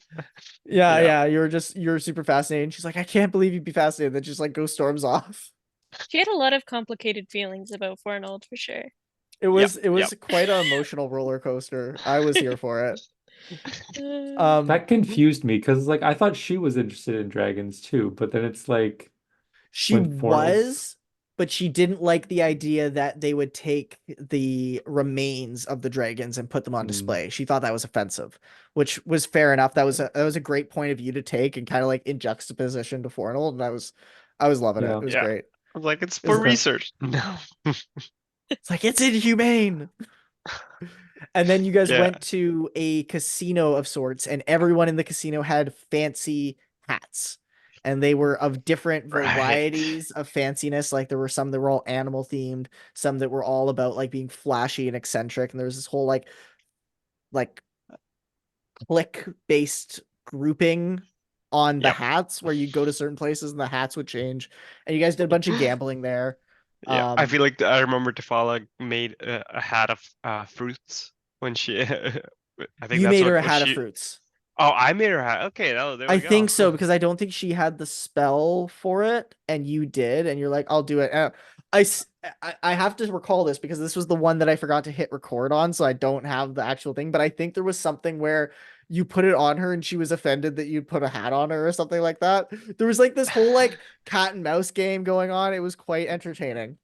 Yeah, Yeah. yeah, you're super fascinated. And she's like, I can't believe you'd be fascinated. Then just like go storms off. She had a lot of complicated feelings about Fornold for sure. It Yep. was quite an emotional roller coaster. I was here for it. That confused me because like I thought she was interested in dragons too, but then it's like She when Fornold's was, but she didn't like the idea that they would take the remains of the dragons and put them on display. She thought that was offensive, which was fair enough. That was a great point of view to take, and kind of like in juxtaposition to Fornold, and I was loving it. yeah. It was Yeah. great. I was like, it's It was for Okay. research. No. It's like it's inhumane. And then you guys Yeah. went to a casino of sorts, and everyone in the casino had fancy hats. And they were of different Right. varieties of fanciness. Like there were some that were all animal themed, some that were all about like being flashy and eccentric. And there was this whole like click based grouping on the Yep. hats where you go to certain places and the hats would change. And you guys did a bunch of gambling there. Yeah. I feel like I remember Tifala made a hat of fruits when she. I think You that's made her a what hat of she. fruits. Oh, I made her a hat. Okay, oh, there I we go. think so, because I don't think she had the spell for it, and you did, and you're like, I'll do it. I have to recall this because this was the one that I forgot to hit record on, so I don't have the actual thing. But I think there was something where you put it on her and she was offended that you'd put a hat on her or something like that. There was like this whole like cat and mouse game going on. It was quite entertaining.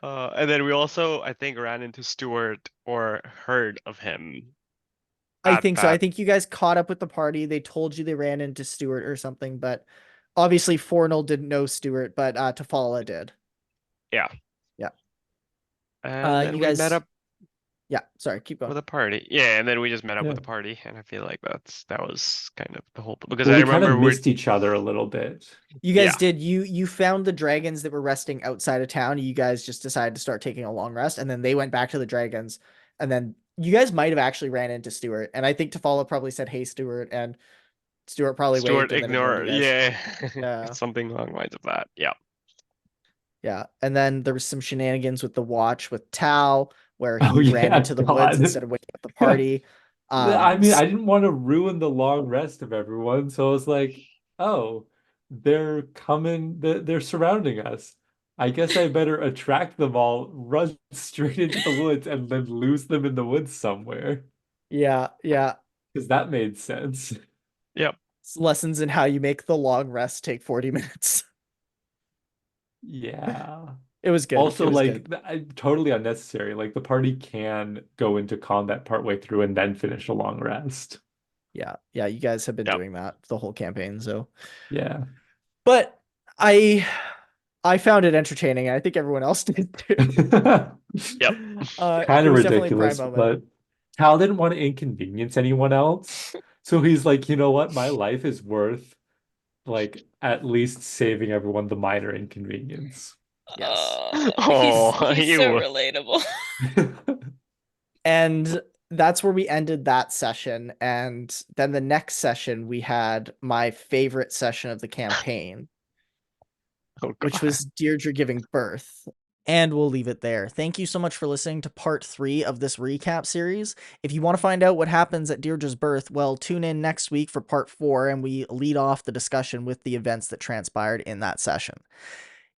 And then we also, I think, ran into Stewart or heard of him I at think so. I that. think you guys caught up with the party. They told you they ran into Stewart or something, but obviously Fornell didn't know Stewart, but Tafala did. Yeah. Yeah. And then You we met guys, up yeah, sorry, keep going. with a party. Yeah, and then we just met up Yeah. with a party, and I feel like that was kind of the whole, because Well, I we kind remember of missed each other a little bit. You guys Yeah. did. You found the dragons that were resting outside of town. You guys just decided to start taking a long rest, and then they went back to the dragons, and then you guys might have actually ran into Stewart, and I think Tafala probably said, "Hey, Stewart," and Stewart probably Stewart waved and then ignored you ignore, guys. yeah, Yeah, something along the lines of that. Yeah. yeah. And then there was some shenanigans with the watch with Tao, where Oh he ran yeah, into the woods God. instead of waking up the party. I mean, I didn't want to ruin the long rest of everyone, so I was like, oh, they're coming, they're surrounding us. I guess I better attract them all, run straight into the woods, and then lose them in the woods somewhere. Yeah, yeah. Because that made sense. Yep. It's lessons in how you make the long rest take 40 minutes. Yeah. It was good. Also, It was like, good. totally unnecessary. Like, the party can go into combat partway through and then finish a long rest. Yeah, yeah, you guys have been Yep. doing that the whole campaign, so. Yeah. But I found it entertaining, and I think everyone else did too. Yep. Kind It of was definitely a prime ridiculous, moment. but Cal didn't want to inconvenience anyone else. So he's like, you know what? My life is worth, like, at least saving everyone the minor inconvenience. Yes. Oh, he's you so were- relatable. And that's where we ended that session. And then the next session, we had my favorite session of the campaign, Oh, which God. was Deirdre giving birth. And we'll leave it there. Thank you so much for listening to part 3 of this recap series. If you want to find out what happens at Deirdre's birth, well, tune in next week for part 4, and we lead off the discussion with the events that transpired in that session.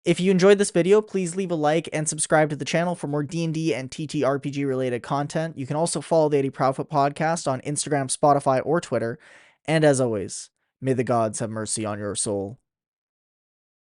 If you enjoyed this video, please leave a like and subscribe to the channel for more D&D and TTRPG related content. You can also follow the 80 Proudfoot podcast on Instagram, Spotify, or Twitter. And as always, may the gods have mercy on your soul.